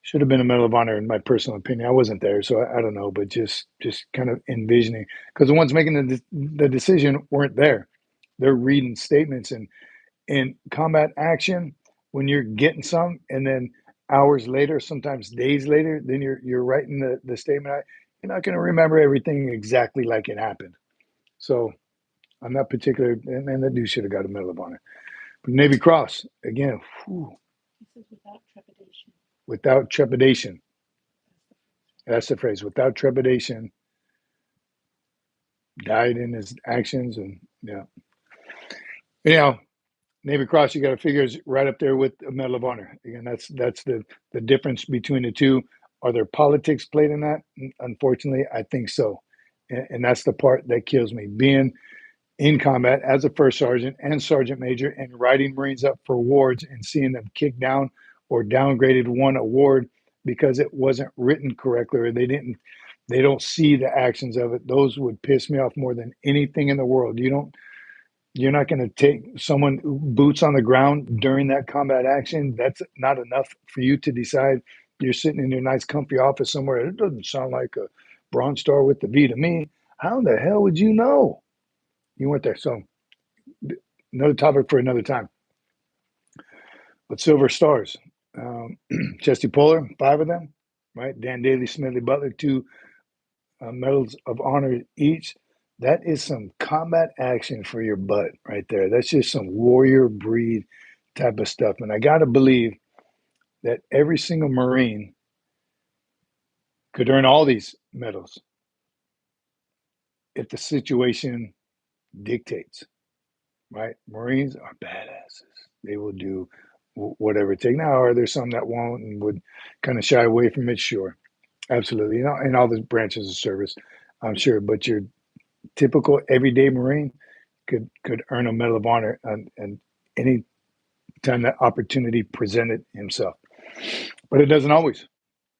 Should have been a Medal of Honor, in my personal opinion. I wasn't there, so I don't know, but just kind of envisioning, because the ones making the decision weren't there. They're reading statements, and in combat action, when you're getting some, and then hours later, sometimes days later, then you're writing the statement out, you're not going to remember everything exactly like it happened. So on that particular, and that dude should have got a Medal of Honor. But Navy Cross, again, This is without trepidation. Without trepidation. That's the phrase. Without trepidation, died in his actions, and yeah. Anyhow, Navy Cross, you got to figure is right up there with a Medal of Honor. Again, that's the difference between the two. Are there politics played in that? Unfortunately, I think so. And that's the part that kills me. Being in combat as a first sergeant and sergeant major and writing Marines up for awards and seeing them kicked down or downgraded one award because it wasn't written correctly or they don't see the actions of it. Those would piss me off more than anything in the world. You're not going to take someone boots on the ground during that combat action. That's not enough for you to decide. You're sitting in your nice comfy office somewhere. It doesn't sound like a Bronze Star with the V to me. How the hell would you know? You went there. So another topic for another time. But Silver Stars, Chesty Puller, 5 of them, right? Dan Daly, Smedley Butler, 2 medals of honor each. That is some combat action for your butt right there. That's just some warrior breed type of stuff. And I got to believe that every single Marine could earn all these medals if the situation dictates, right? Marines are badasses. They will do whatever it takes. Now, are there some that won't and would kind of shy away from it? Sure. Absolutely. In all the branches of service, I'm sure. But your typical everyday Marine could earn a Medal of Honor and any time that opportunity presented himself. But it doesn't always,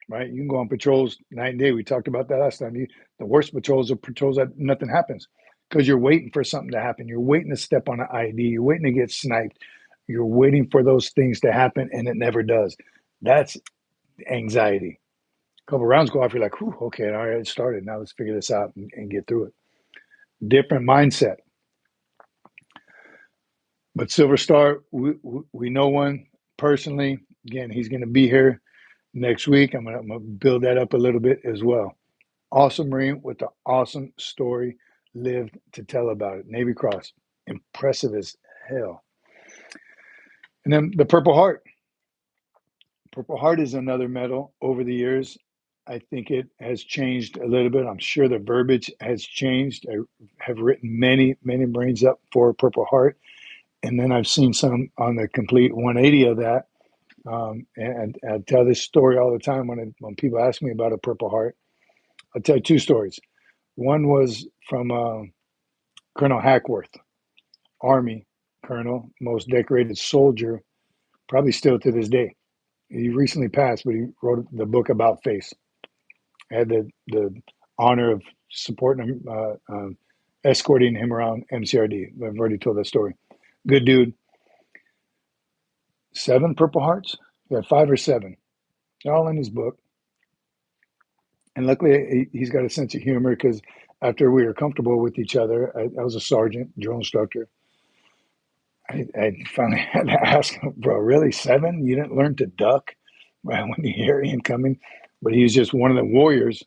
right? You can go on patrols night and day. We talked about that last time. The worst patrols are patrols that nothing happens because you're waiting for something to happen. You're waiting to step on an ID. You're waiting to get sniped. You're waiting for those things to happen, and it never does. That's anxiety. A couple rounds go off, you're like, whew, okay, all right, it started. Now let's figure this out and get through it. Different mindset. But Silver Star, we know one personally. Again, he's going to be here next week. I'm going to build that up a little bit as well. Awesome Marine with an awesome story lived to tell about it. Navy Cross, impressive as hell. And then the Purple Heart. Purple Heart is another medal over the years. I think it has changed a little bit. I'm sure the verbiage has changed. I have written many Marines up for Purple Heart. And then I've seen some on the complete 180 of that. And I tell this story all the time when people ask me about a Purple Heart. I'll tell you 2 stories. One was from Colonel Hackworth, Army Colonel, most decorated soldier, probably still to this day. He recently passed, but he wrote the book About Face. I had the honor of supporting him, escorting him around MCRD. I've already told that story. Good dude. 7 Purple Hearts? Yeah, 5 or 7. They're all in his book. And luckily, he's got a sense of humor because after we were comfortable with each other, I was a sergeant, drill instructor. I finally had to ask him, bro, really 7? You didn't learn to duck right when you hear incoming? But he was just one of the warriors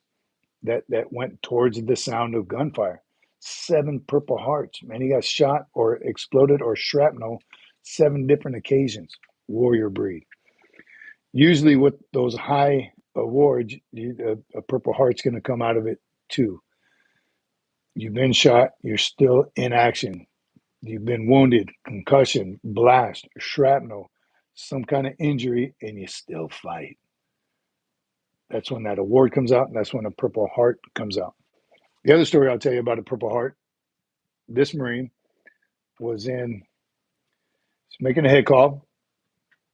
that went towards the sound of gunfire. 7 Purple Hearts, man. He got shot or exploded or shrapnel 7 different occasions. Warrior breed. Usually with those high awards, a Purple Heart's going to come out of it too. You've been shot, you're still in action. You've been wounded, concussion, blast, shrapnel, some kind of injury, and you still fight. That's when that award comes out, and that's when a Purple Heart comes out. The other story I'll tell you about a Purple Heart, this Marine was making a head call,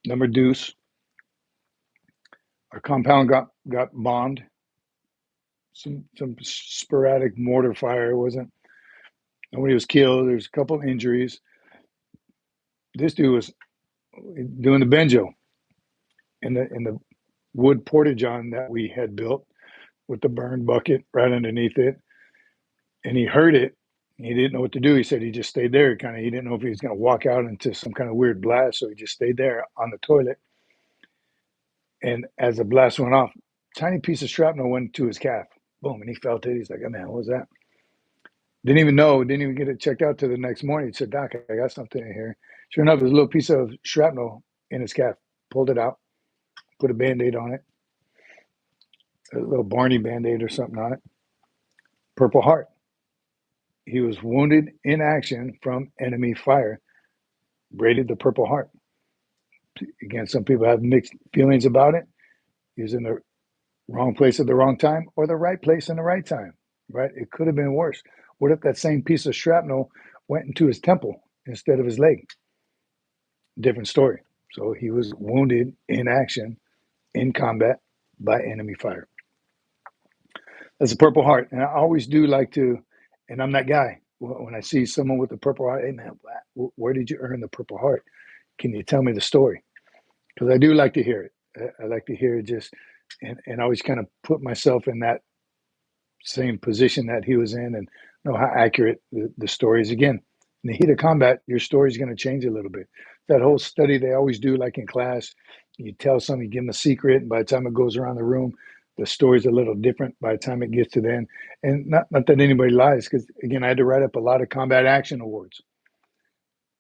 number deuce. Our compound got bombed. Some sporadic mortar fire. It wasn't, nobody was killed. There's a couple injuries. This dude was doing the banjo in the wood porta-john that we had built with the burn bucket right underneath it. And he heard it. He didn't know what to do. He said he just stayed there. He didn't know if he was going to walk out into some kind of weird blast. So he just stayed there on the toilet. And as the blast went off, tiny piece of shrapnel went to his calf. Boom. And he felt it. He's like, oh, man, what was that? Didn't even get it checked out till the next morning. He said, Doc, I got something in here. Sure enough, there's a little piece of shrapnel in his calf. Pulled it out, put a Band-Aid on it, a little Barney Band-Aid or something on it. Purple Heart. He was wounded in action from enemy fire. Braided the Purple Heart. Again, some people have mixed feelings about it. He was in the Wrong place at the wrong time or the right place in the right time, right? It could have been worse. What if that same piece of shrapnel went into his temple instead of his leg? Different story. So he was wounded in action, in combat by enemy fire. That's a Purple Heart. And I always do like to, and I'm that guy. When I see someone with a Purple Heart, hey man, where did you earn the Purple Heart? Can you tell me the story? Because I do like to hear it. I like to hear it just, and always kind of put myself in that same position that he was in and know how accurate the story is. Again, in the heat of combat, your story is going to change a little bit. That whole study they always do, like in class, you tell somebody, give them a secret, and by the time it goes around the room, the story's a little different by the time it gets to the end. And not that anybody lies, because again, I had to write up a lot of combat action awards.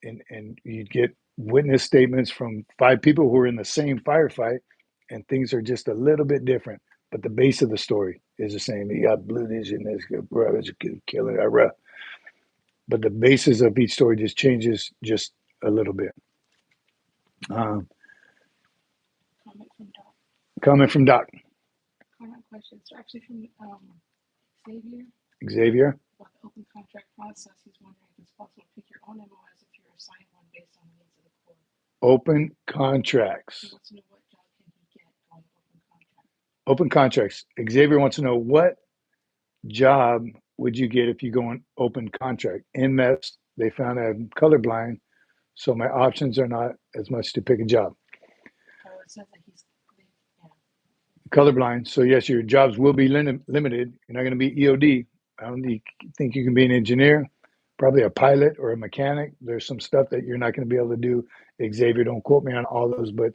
And you'd get witness statements from 5 people who were in the same firefight, and things are just a little bit different. But the base of the story is the same. You got blue this and this, brothers killing Iraq. But the basis of each story just changes just a little bit. Comment from Doc. Comment from Doc. Comment questions. Actually from Xavier. Xavier. About the open contract process, he's wondering if it's possible to pick your own MOS if you're assigned one based on the needs of the Corps. Open contracts. He wants to know what job can he get on open contract. Open contracts. Xavier wants to know what job would you get if you go on open contract? In METS, they found I'm colorblind, so my options are not as much to pick a job. Oh, it says that he's colorblind, so yes, your jobs will be limited. You're not going to be EOD. I don't think you can be an engineer, probably a pilot or a mechanic. There's some stuff that you're not going to be able to do. Xavier, don't quote me on all those, but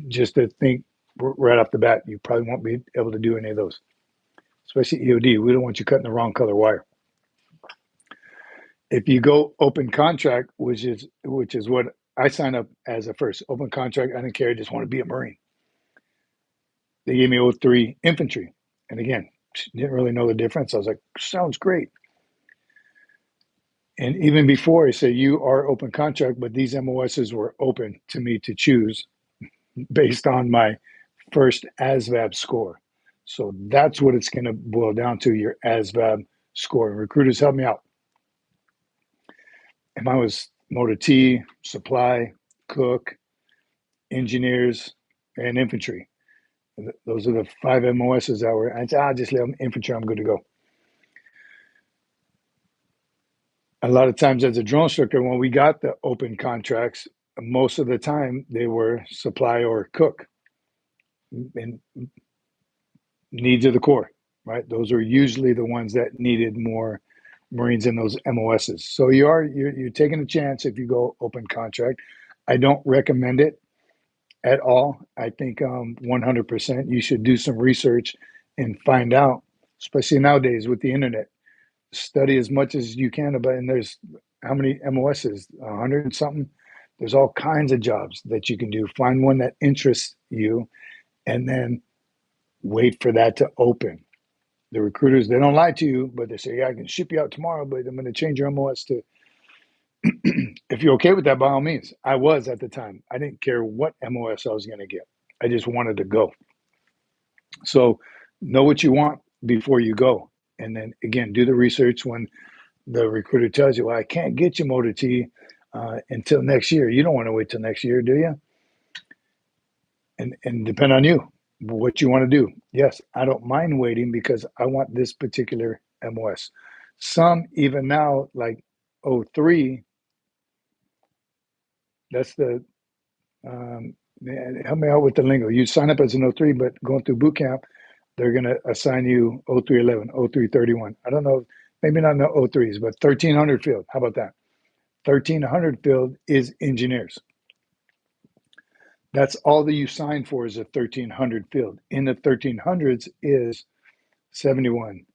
just to think right off the bat, you probably won't be able to do any of those, especially EOD. We don't want you cutting the wrong color wire. If you go open contract, which is what I signed up as a first open contract, I didn't care. I just want to be a Marine. They gave me 03 infantry. And again, didn't really know the difference. I was like, sounds great. And even before I say you are open contract, but these MOSs were open to me to choose based on my first ASVAB score. So that's what it's going to boil down to, your ASVAB score. And recruiters help me out. If I was motor T, supply, cook, engineers, and infantry. Those are the 5 MOSs that were, I'd say, just let them infantry, I'm good to go. A lot of times as a drill instructor, when we got the open contracts, most of the time they were supply or cook and needs of the Corps, right? Those are usually the ones that needed more Marines in those MOSs. So you're taking a chance if you go open contract. I don't recommend it at all. I think 100% you should do some research and find out, especially nowadays with the internet. Study as much as you can about, and there's how many MOSs, 100 and something. There's all kinds of jobs that you can do. Find one that interests you, and then wait for that to open. The recruiters, they don't lie to you, but they say, yeah, I can ship you out tomorrow, but I'm going to change your MOS to, if you're okay with that, by all means. I was at the time. I didn't care what MOS I was going to get. I just wanted to go. So know what you want before you go. And then again, do the research. When the recruiter tells you, well, I can't get you motor T until next year. You don't want to wait till next year, do you? And depend on you, what you want to do. Yes, I don't mind waiting because I want this particular MOS. Some even now, like 03, that's the, help me out with the lingo. You sign up as an 03, but going through boot camp, they're going to assign you 0311, 0331. I don't know, maybe not in the 03s, but 1300 field. How about that? 1300 field is engineers. That's all that you sign for is a 1300 field. In the 1300s is 71,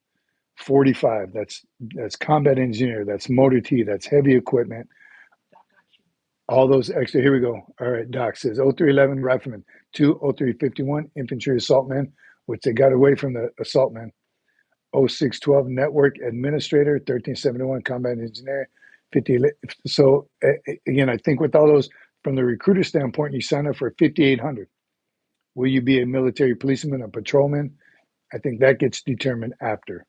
45. That's combat engineer. That's motor T. That's heavy equipment. All those extra. Here we go. All right. Doc says 0311 rifleman, 2 0351 infantry assaultmen, which they got away from the assaultmen. 0612 network administrator, 1371 combat engineer, 50. So again, I think with all those, from the recruiter standpoint, you sign up for 5,800. Will you be a military policeman, a patrolman? I think that gets determined after.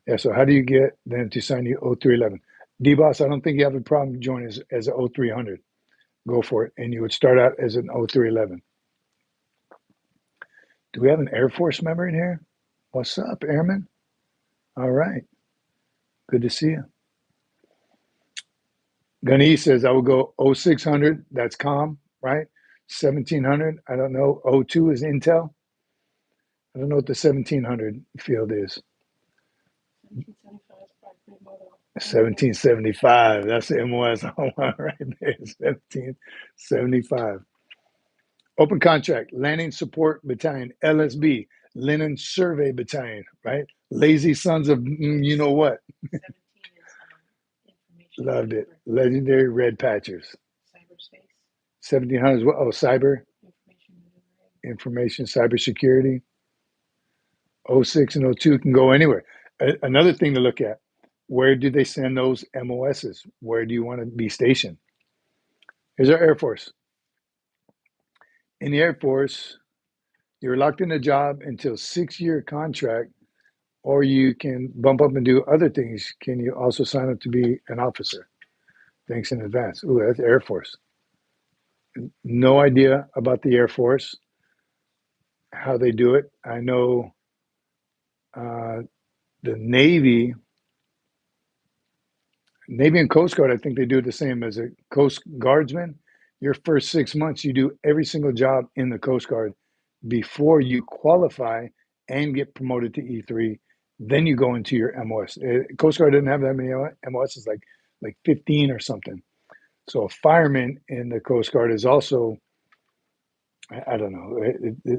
Yeah, so how do you get them to sign you 0311? D-Boss, I don't think you have a problem joining as a 0300. Go for it. And you would start out as an 0311. Do we have an Air Force member in here? What's up, Airman? All right. Good to see you. Gunny says, I will go 0600. That's COM, right? 1700. I don't know. 02 is Intel. I don't know what the 1700 field is. 1775. That's the MOS I want right there. 1775. Open contract, Landing Support Battalion, LSB, Linen Survey Battalion, right? Lazy sons of you know what. 17 is Loved it. Legendary Red Patchers. cyberspace. 1700 is what? Oh, cyber, Information maneuvering. information, cybersecurity. 06 and 02 can go anywhere. Another thing to look at, where do they send those MOSs? Where do you want to be stationed? Here's our Air Force. In the Air Force, you're locked in a job until 6-year contract, or you can bump up and do other things. Can you also sign up to be an officer? Thanks in advance. Ooh, that's Air Force. No idea about the Air Force, how they do it. I know the Navy and Coast Guard, I think they do it the same as a Coast Guardsman. Your first 6 months, you do every single job in the Coast Guard before you qualify and get promoted to E3. Then you go into your MOS. Coast Guard didn't have that many MOSs, like 15 or something. So a fireman in the Coast Guard is also, I don't know,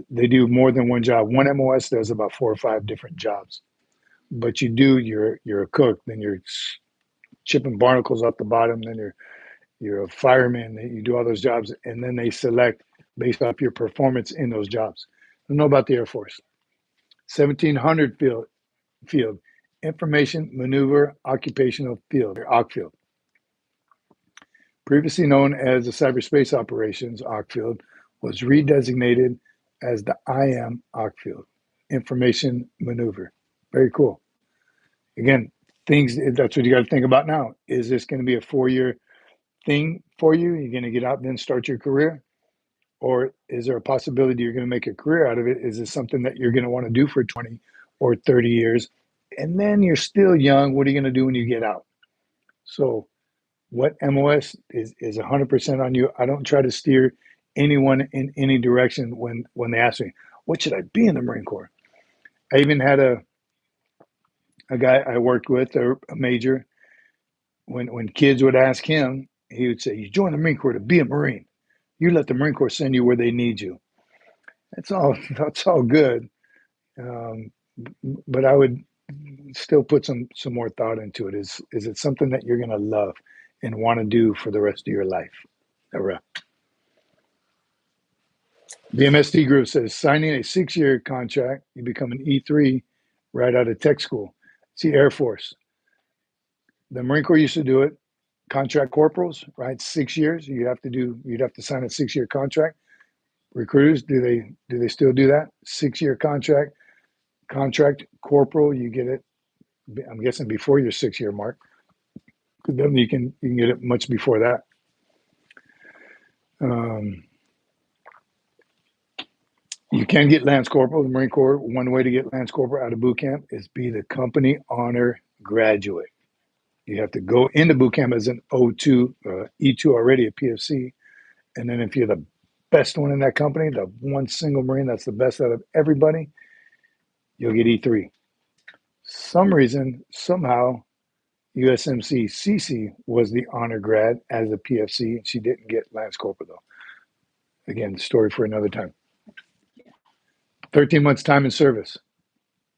they do more than one job. One MOS does about 4 or 5 different jobs. But you're a cook, then you're chipping barnacles off the bottom, then you're a fireman, you do all those jobs, and then they select based off your performance in those jobs. I don't know about the Air Force. 1700 field, information maneuver occupational field, or OC field. Previously known as the Cyberspace Operations OC field, was redesignated as the IM OC field, information maneuver. Very cool. Again, that's what you got to think about now. Is this going to be a 4-year thing for you? You're going to get out and then start your career? Or is there a possibility you're going to make a career out of it? Is this something that you're going to want to do for 20 or 30 years? And then you're still young. What are you going to do when you get out? So what MOS is 100% on you. I don't try to steer anyone in any direction when they ask me, what should I be in the Marine Corps? I even had a guy I worked with, a major, when kids would ask him, he would say, you join the Marine Corps to be a Marine. You let the Marine Corps send you where they need you. That's all good. But I would still put some more thought into it. Is it something that you're going to love and want to do for the rest of your life? Hurrah. The MSD group says, signing a 6-year contract, you become an E3 right out of tech school. It's the Air Force. The Marine Corps used to do it. Contract corporals, right? 6 years. You'd have to sign a 6-year contract. Recruiters, do they still do that? 6-year contract corporal, you get it, I'm guessing before your 6-year mark. Then you can get it much before that. You can get Lance Corporal, the Marine Corps. One way to get Lance Corporal out of boot camp is be the company honor graduate. You have to go into boot camp as an O2, E2 already, a PFC. And then if you're the best one in that company, the one single Marine that's the best out of everybody, you'll get E3. Some reason, somehow, USMC Cece was the honor grad as a PFC, and she didn't get Lance Corporal, though. Again, story for another time. 13 months time in service.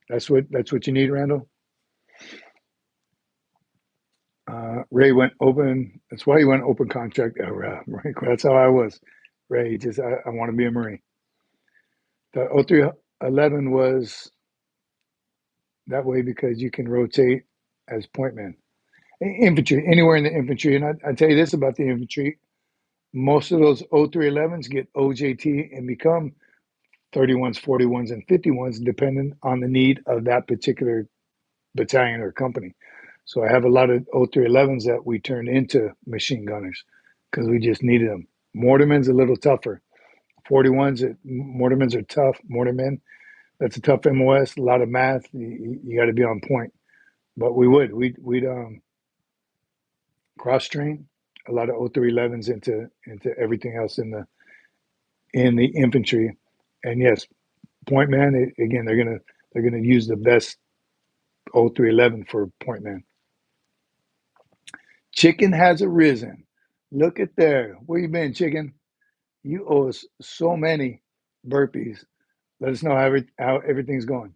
That's what you need, Randall. Ray went open. That's why he went open contract. Right, that's how I was. Ray, I want to be a Marine. The 0311 was that way because you can rotate as point man. Infantry, anywhere in the infantry. And I tell you this about the infantry. Most of those 0311s get OJT and become 31s, 41s, and 51s, depending on the need of that particular battalion or company. So I have a lot of 0311s that we turned into machine gunners because we just needed them. Mortarmen's a little tougher. 41s, mortarmen's are tough. Mortarmen, that's a tough MOS, a lot of math. You got to be on point. But we'd cross train a lot of 0311s into everything else in the infantry. And yes, point man, again, they're gonna use the best 0311 for point man. Chicken has arisen. Look at there. Where you been, chicken? You owe us so many burpees. Let us know how everything's going.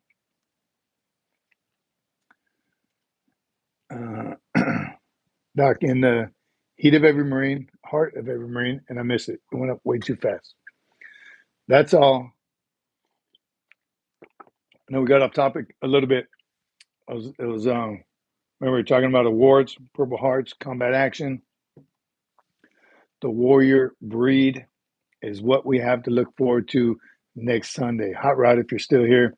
Doc, in the heat of every Marine, heart of every Marine, and I miss it. It went up way too fast. That's all. I know we got off topic a little bit. It was remember we were talking about awards, Purple Hearts, combat action. The warrior breed is what we have to look forward to next Sunday. Hot Rod, if you're still here,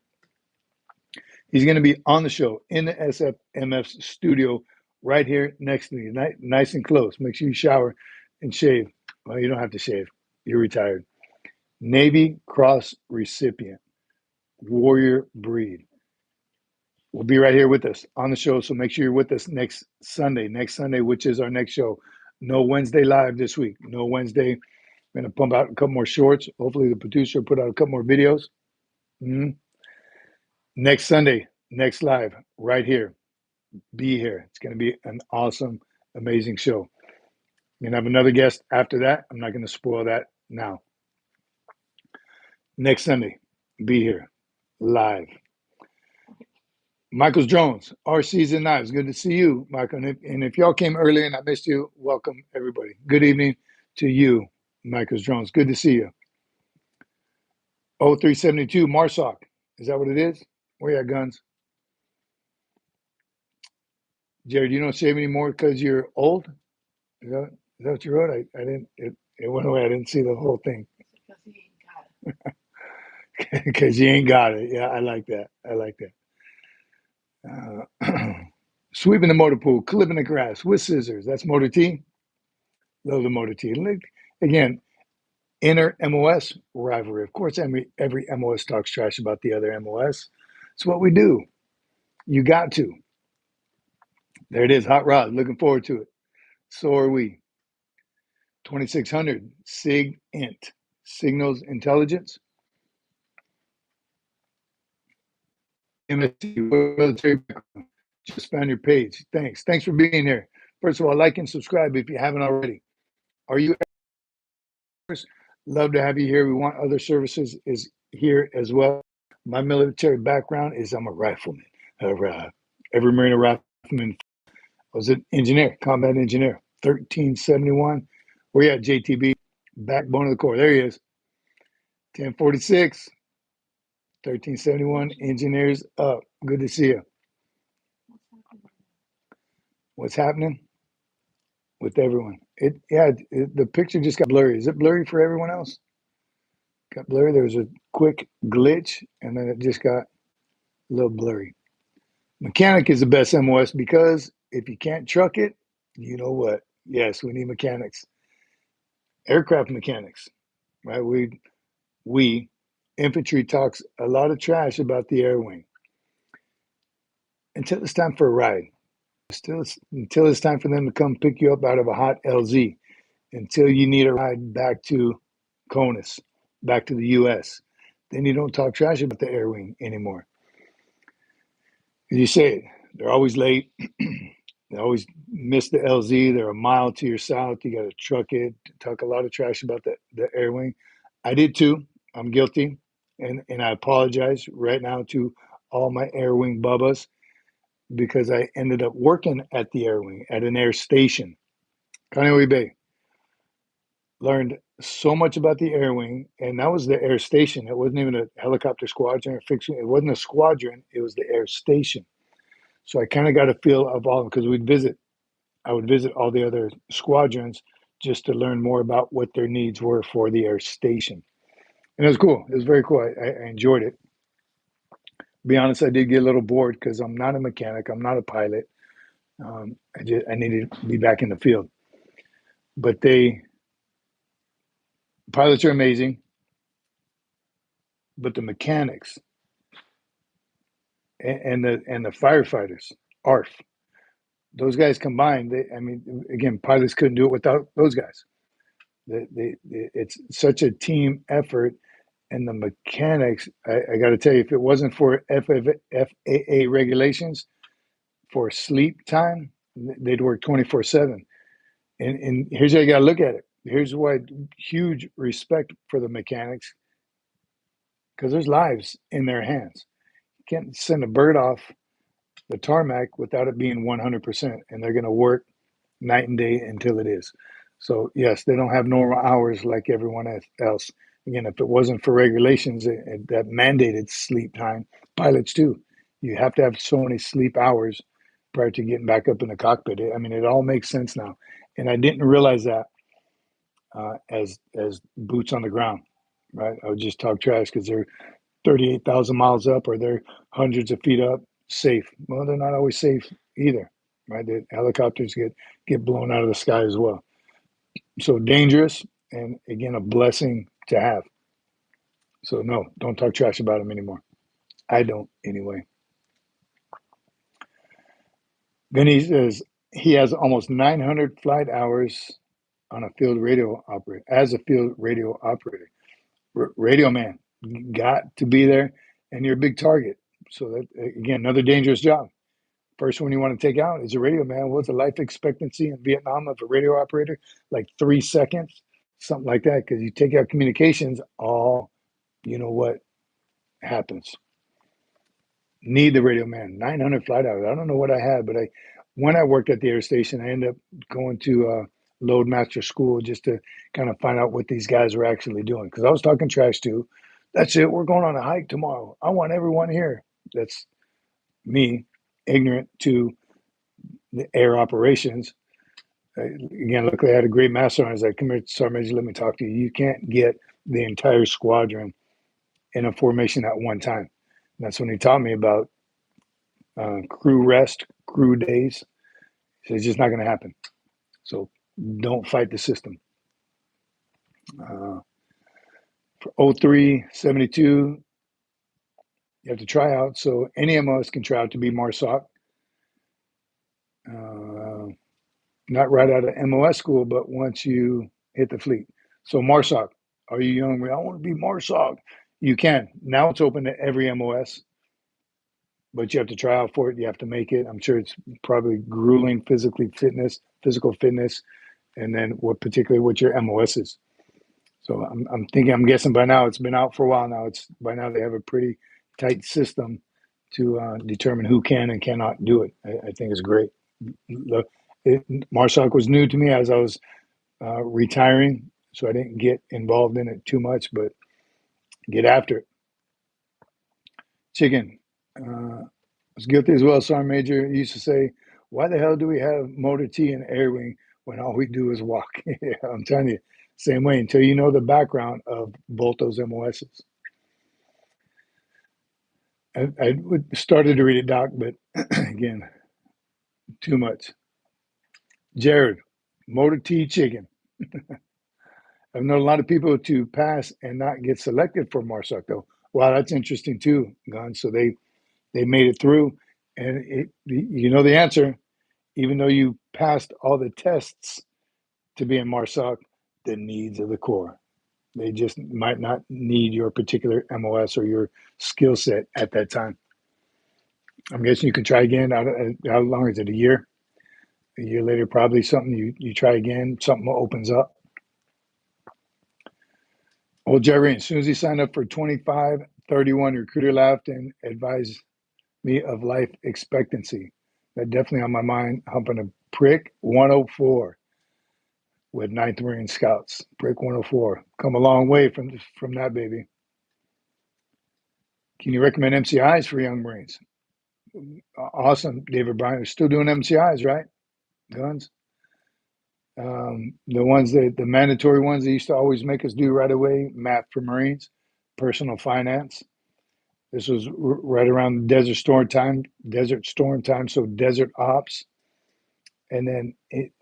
he's going to be on the show in the SFMF studio right here next to me, nice and close. Make sure you shower and shave. Well, you don't have to shave. You're retired. Navy Cross recipient, warrior breed. Will be right here with us on the show. So make sure you're with us next Sunday, which is our next show. No Wednesday live this week. No Wednesday. I'm going to pump out a couple more shorts. Hopefully the producer will put out a couple more videos. Next Sunday, next live, right here. Be here. It's going to be an awesome, amazing show. I'm going to have another guest after that. I'm not going to spoil that now. Next Sunday, be here, live. Michael's Drones, our season 9. It's good to see you, Michael. And if y'all came early and I missed you, welcome, everybody. Good evening to you, Michael's Drones. Good to see you. 0372, Marsoc. Is that what it is? Where you at, guns? Jared, you don't shave anymore because you're old? Is that what you wrote? I didn't, it went away. I didn't see the whole thing. Because he ain't got it. Because you ain't got it. Yeah, I like that. Sweeping the motor pool, clipping the grass with scissors. That's motor T. Love the motor T. Again, inner MOS rivalry. Of course, every MOS talks trash about the other MOS. It's what we do. You got to. There it is, Hot Rod. Looking forward to it. So are we. 2600, SIG INT, Signals Intelligence. MST, military background. Just found your page. Thanks for being here. First of all, like and subscribe if you haven't already. Are you? Love to have you here. We want other services is here as well. My military background is I'm a rifleman. Every Marine a rifleman. I was an engineer, combat engineer. 1371. Where you at, JTB? Backbone of the Corps. There he is. 1046. 1371. Engineers up. Good to see you. What's happening with everyone? The picture just got blurry. Is it blurry for everyone else? Got blurry. There was a quick glitch, and then it just got a little blurry. Mechanic is the best MOS because if you can't truck it, you know what? Yes, we need mechanics. Aircraft mechanics, right? We infantry talks a lot of trash about the air wing until it's time for a ride. Until it's time for them to come pick you up out of a hot LZ, until you need a ride back to CONUS, back to the US. Then you don't talk trash about the air wing anymore. As you say it, they're always late. They always miss the LZ. They're a mile to your south. You got to truck it, talk a lot of trash about the air wing. I did too. I'm guilty. And I apologize right now to all my air wing bubbas because I ended up working at the air wing at an air station, Kaneohe Bay. Learned so much about the air wing, and that was the air station. It wasn't even a helicopter squadron or fiction. It wasn't a squadron. It was the air station. So I kind of got a feel of all because I would visit all the other squadrons just to learn more about what their needs were for the air station. And it was cool. It was very cool. I enjoyed it. To be honest, I did get a little bored because I'm not a mechanic. I'm not a pilot. I needed to be back in the field. But pilots are amazing, but the mechanics and the firefighters, ARF, those guys combined. Again, pilots couldn't do it without those guys. It's such a team effort, and the mechanics. I got to tell you, if it wasn't for FAA regulations for sleep time, they'd work 24/7. And here's how you got to look at it. Here's why huge respect for the mechanics, because there's lives in their hands. You can't send a bird off the tarmac without it being 100%, and they're going to work night and day until it is. So yes, they don't have normal hours like everyone else. Again, if it wasn't for regulations that mandated sleep time, pilots too, you have to have so many sleep hours prior to getting back up in the cockpit. It all makes sense now, and I didn't realize that as boots on the ground, right? I would just talk trash because they're 38,000 miles up or they're hundreds of feet up, safe. Well, they're not always safe either, right? The helicopters get blown out of the sky as well. So dangerous, and again, a blessing to have. So no, don't talk trash about them anymore. I don't anyway. Then he says he has almost 900 flight hours on a field radio operator, as a field radio operator. Radio man, got to be there, and you're a big target. So that, again, another dangerous job. First one you want to take out is a radio man. What's the life expectancy in Vietnam of a radio operator? Like 3 seconds, something like that. Because you take out communications, all you know what happens. Need the radio man. 900 flight hours. I don't know what I had, but when I worked at the air station, I ended up going to Loadmaster school just to kind of find out what these guys were actually doing. Because I was talking trash too. That's it. We're going on a hike tomorrow. I want everyone here. That's me, ignorant to the air operations. Again, luckily I had a great master on. I was like, come here, Sergeant Major, let me talk to you. You can't get the entire squadron in a formation at one time. And that's when he taught me about crew rest, crew days. So it's just not going to happen. So don't fight the system. For 03, 72, you have to try out. So any MOS can try out to be MARSOC. Not right out of MOS school, but once you hit the fleet. So MARSOC, are you young? I want to be MARSOC. You can. Now it's open to every MOS, but you have to try out for it. You have to make it. I'm sure it's probably grueling physical fitness, and then what your MOS is. So I'm guessing by now it's been out for a while now. By now they have a pretty tight system to determine who can and cannot do it. I think it's great. MARSOC was new to me as I was retiring, so I didn't get involved in it too much, but get after it. Chicken. Was guilty as well. Sergeant Major used to say, why the hell do we have motor T and air wing when all we do is walk? Yeah, I'm telling you, same way until you know the background of both those MOSs. I started to read it, Doc, but again, too much. Jared, motor T chicken. I've known a lot of people to pass and not get selected for MARSOC, though. Wow, that's interesting too, Gun. So they made it through, and you know the answer. Even though you passed all the tests to be in MARSOC, the needs of the Corps. They just might not need your particular MOS or your skill set at that time. I'm guessing you can try again. How long is it? A year? A year later, probably something you try again. Something opens up. Old Jerry, as soon as he signed up for 2531, recruiter laughed and advised me of life expectancy. That definitely on my mind, humping a prick 104 with 9th Marine Scouts. Prick 104. Come a long way from that, baby. Can you recommend MCIs for young Marines? Awesome, David Bryan. You're still doing MCIs, right? Guns. The mandatory ones they used to always make us do right away, MAP for Marines. personal finance. This was right around desert storm time, so desert ops. And then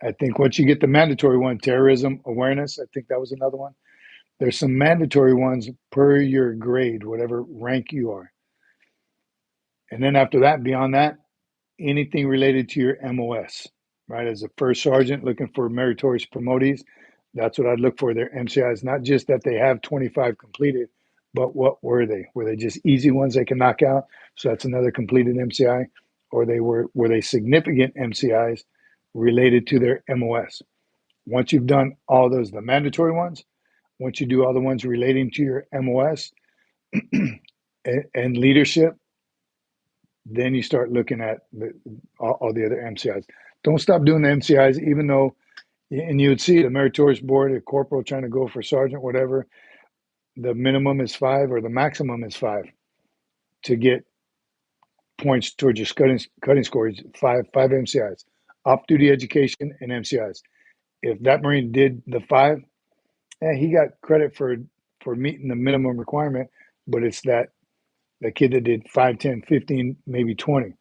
I think once you get the mandatory one, terrorism awareness, I think that was another one. There's some mandatory ones per your grade, whatever rank you are. And then after that, beyond that, anything related to your MOS, right? As a first sergeant looking for meritorious promotees, that's what I'd look for, their MCIs. Not just that they have 25 completed, but what were they? Were they just easy ones they can knock out? So that's another completed MCI. Or were they significant MCIs related to their MOS? Once you've done all those, the mandatory ones, once you do all the ones relating to your MOS and leadership, then you start looking at all the other MCIs. Don't stop doing the MCIs, even though, and you would see the meritorious board, a corporal trying to go for sergeant, whatever, the minimum is 5 or the maximum is 5 to get points towards your cutting scores. Five MCIs, off-duty education and MCIs. If that Marine did the 5, he got credit for meeting the minimum requirement, but it's that kid that did 5, 10, 15, maybe 20.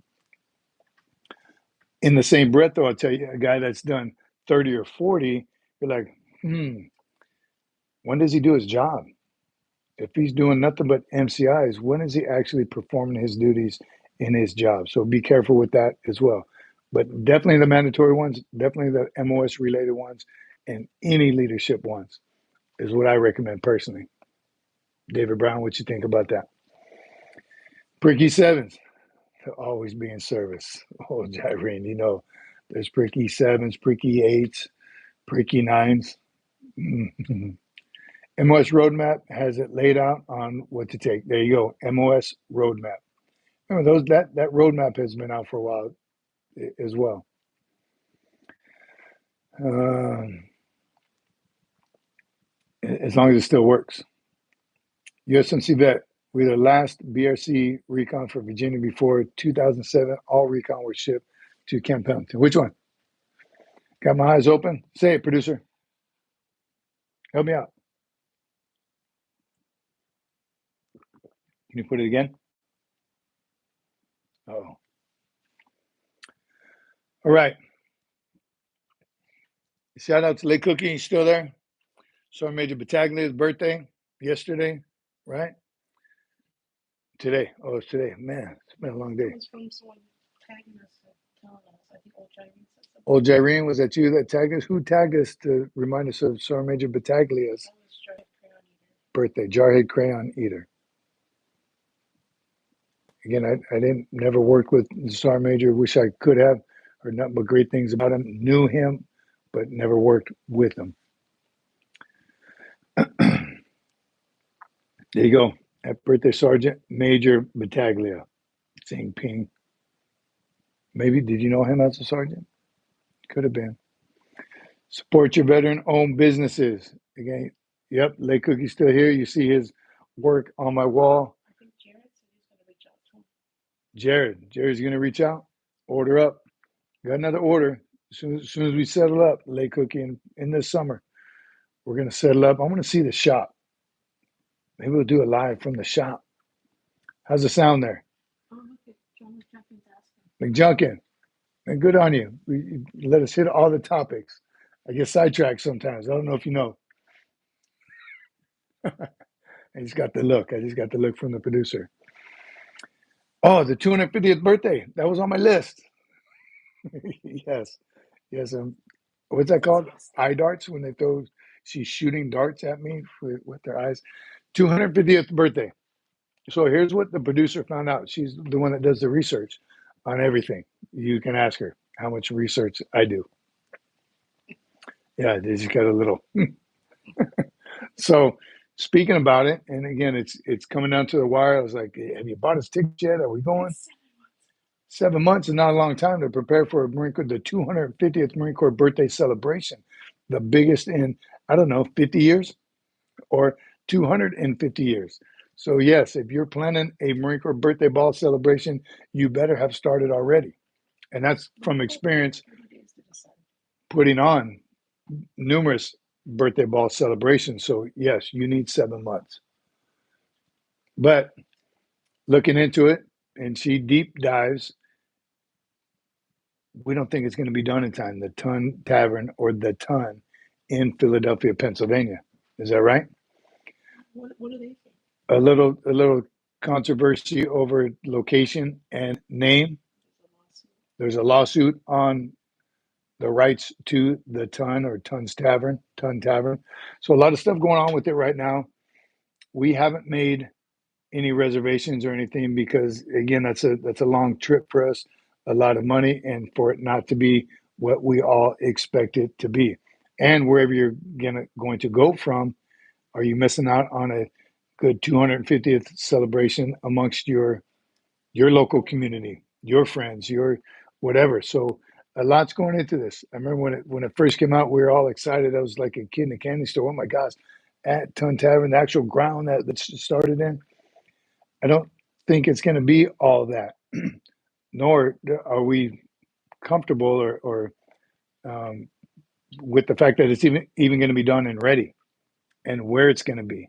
In the same breath, though, I'll tell you, a guy that's done 30 or 40, you're like, when does he do his job? If he's doing nothing but MCIs, when is he actually performing his duties in his job? So be careful with that as well. But definitely the mandatory ones, definitely the MOS related ones, and any leadership ones is what I recommend personally. David Brown, what you think about that? Pricky 7s, they'll always be in service. Oh, Jyrene, you know, there's pricky 7s, pricky 8s, pricky 9s. MOS roadmap has it laid out on what to take. There you go, MOS roadmap. Remember that roadmap has been out for a while as well. As long as it still works. USMC vet, we're the last BRC recon for Virginia before 2007. All recon were shipped to Camp Pendleton. Which one? Got my eyes open? Say it, producer. Help me out. Can you put it again? Oh. All right. Shout out to Lake Cookie. He's still there. Sergeant Major Battaglia's birthday yesterday, right? Today. Oh, it's today. Man, it's been a long day. It was from someone tagging us, telling us. I think old Jyrene said something. Old Jyrene, was that you that tagged us? Who tagged us to remind us of Sergeant Major Battaglia's birthday? Jarhead Crayon Eater. Again, I didn't never worked with the Sergeant Major. Wish I could have. Heard nothing but great things about him. Knew him, but never worked with him. There you go. Happy birthday, Sergeant Major Battaglia. Sing ping. Maybe, did you know him as a sergeant? Could have been. Support your veteran-owned businesses. Again, yep, Lake Cookie's still here. You see his work on my wall. I think Jared said he's going to reach out to him. Jared's going to reach out. Order up. Got another order. As soon as we settle up, Lake Cookie, in this summer, we're going to settle up. I want to see the shop. Maybe we'll do it live from the shop. How's the sound there? Oh, look at John McJunkin's McJunkin, and good on you. You let us hit all the topics. I get sidetracked sometimes. I don't know if you know. I just got the look from the producer. Oh, the 250th birthday. That was on my list. Yes. What's that called? Eye darts, when they throw, she's shooting darts at me with their eyes. 250th birthday. So here's what the producer found out. She's the one that does the research on everything. You can ask her how much research I do. Yeah, they just got a little. So speaking about it, and again, it's coming down to the wire. I was like, have you bought us tickets yet? Are we going? 7 months is not a long time to prepare for the 250th Marine Corps birthday celebration. The biggest in, I don't know, 50 years or 250 years. So yes, if you're planning a Marine Corps birthday ball celebration, you better have started already. And that's from experience putting on numerous birthday ball celebrations. So yes, you need 7 months. But looking into it, and she deep dives, we don't think it's going to be done in time. The Ton Tavern or the Ton in Philadelphia, Pennsylvania. Is that right? What do they think? A little controversy over location and name. There's a lawsuit on the rights to the Ton or Ton's Tavern, Ton Tavern. So a lot of stuff going on with it right now. We haven't made any reservations or anything because again, that's a long trip for us, a lot of money, and for it not to be what we all expect it to be. And wherever you're going to go from, are you missing out on a good 250th celebration amongst your local community, your friends, your whatever? So a lot's going into this. I remember when it first came out, we were all excited. I was like a kid in a candy store. Oh my gosh, at Ton Tavern, the actual ground that started in. I don't think it's going to be all that, nor are we comfortable or um, with the fact that it's even going to be done and ready and where it's going to be.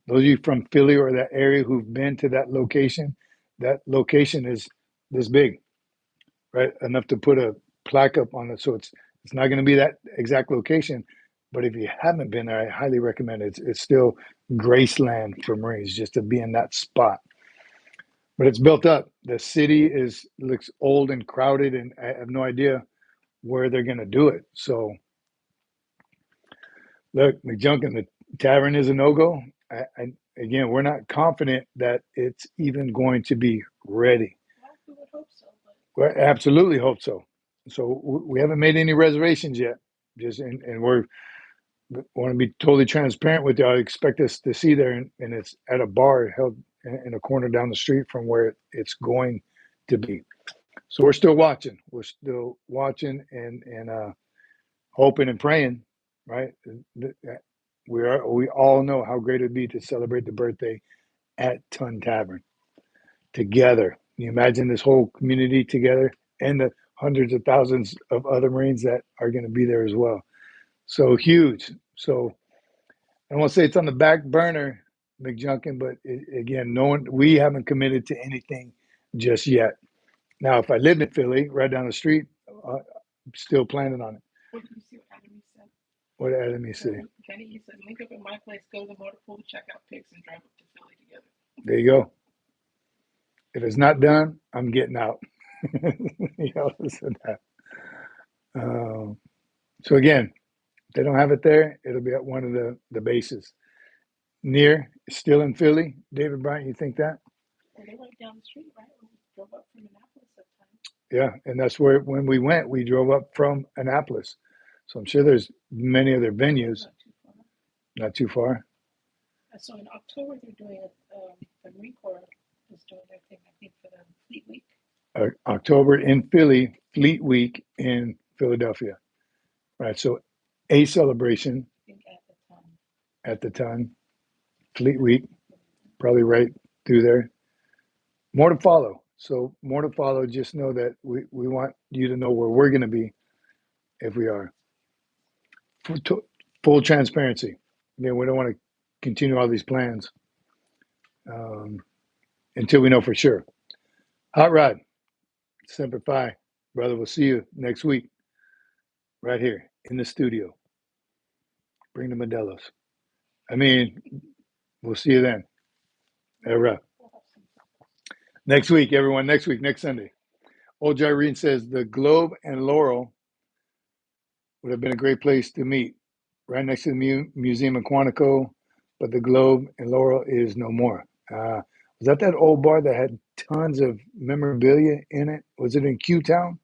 Those of you from Philly or that area who've been to that location is this big, right? Enough to put a plaque up on it. So it's not going to be that exact location. But if you haven't been there, I highly recommend it. It's still Graceland for Marines just to be in that spot. But it's built up. The city looks old and crowded, and I have no idea where they're going to do it. So, look, McJunkin, the tavern is a no-go. Again, we're not confident that it's even going to be ready. Well, we would hope so, but We absolutely hope so. So we haven't made any reservations yet. And we want to be totally transparent with you. I expect us to see there, and it's at a bar held in a corner down the street from where it's going to be. So we're still watching. We're still watching and hoping and praying, right? We all know how great it'd be to celebrate the birthday at Ton Tavern together. Can you imagine this whole community together and the hundreds of thousands of other Marines that are going to be there as well. So huge. So I won't say it's on the back burner, McJunkin, but again, we haven't committed to anything just yet. Now, if I lived in Philly, right down the street, I'm still planning on it. what did you see what Adam said? What did me say? Kenny, he said, link up at my place, go to the motor pool, check out pics, and drive up to Philly together. There you go. If it's not done, I'm getting out. You know, listen to that. So again, if they don't have it there, it'll be at one of the bases. Near, still in Philly. David Bryant, you think that? Well, they're right down the street, right? We drove up from Annapolis that time. Yeah, and that's where when we went, we drove up from Annapolis. So I'm sure there's many other venues. Not too far. Not too far. So in October, they're doing the Marine Corps is doing their thing, I think, for the Fleet Week. October in Philly, Fleet Week in Philadelphia. Right, so a celebration I think at the time. at the time, Fleet Week, probably right through there. More to follow. So more to follow. Just know that we want you to know where we're going to be if we are. Full transparency. Again, we don't want to continue all these plans until we know for sure. Hot Rod, Semper Fi. Brother, we'll see you next week right here in the studio. Bring the Modelos. I mean, we'll see you then. All right. Next week, everyone. Next week, next Sunday. Old Jyrene says the Globe and Laurel would have been a great place to meet, right next to the museum in Quantico, but the Globe and Laurel is no more. Was that old bar that had tons of memorabilia in it? Was it in Q-Town?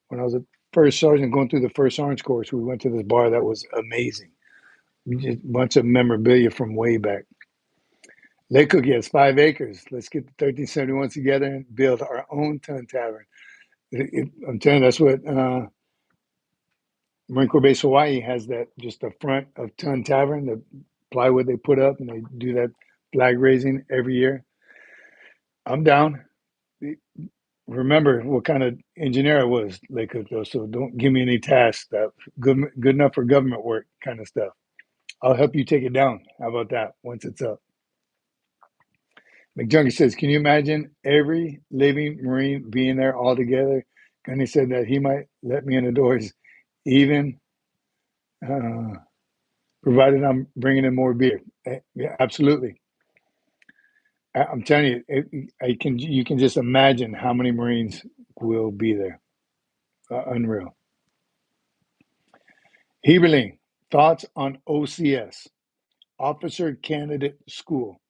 When I was a first sergeant going through the first Orange course, we went to this bar that was amazing. Just a bunch of memorabilia from way back. Lake Cookie has 5 acres. Let's get the 1371s together and build our own Ton Tavern. I'm telling you, that's what Marine Corps Base Hawaii has, that just the front of Ton Tavern, the plywood they put up, and they do that flag raising every year. I'm down. Remember what kind of engineer I was, Lake Cook, though, so don't give me any tasks that good enough for government work kind of stuff. I'll help you take it down. How about that once it's up? McJunkie says, can you imagine every living Marine being there all together? And he said that he might let me in the doors, even uh, provided I'm bringing in more beer. Yeah, absolutely. I'm telling you, you can just imagine how many Marines will be there. Unreal. Heberling, thoughts on OCS, Officer Candidate School.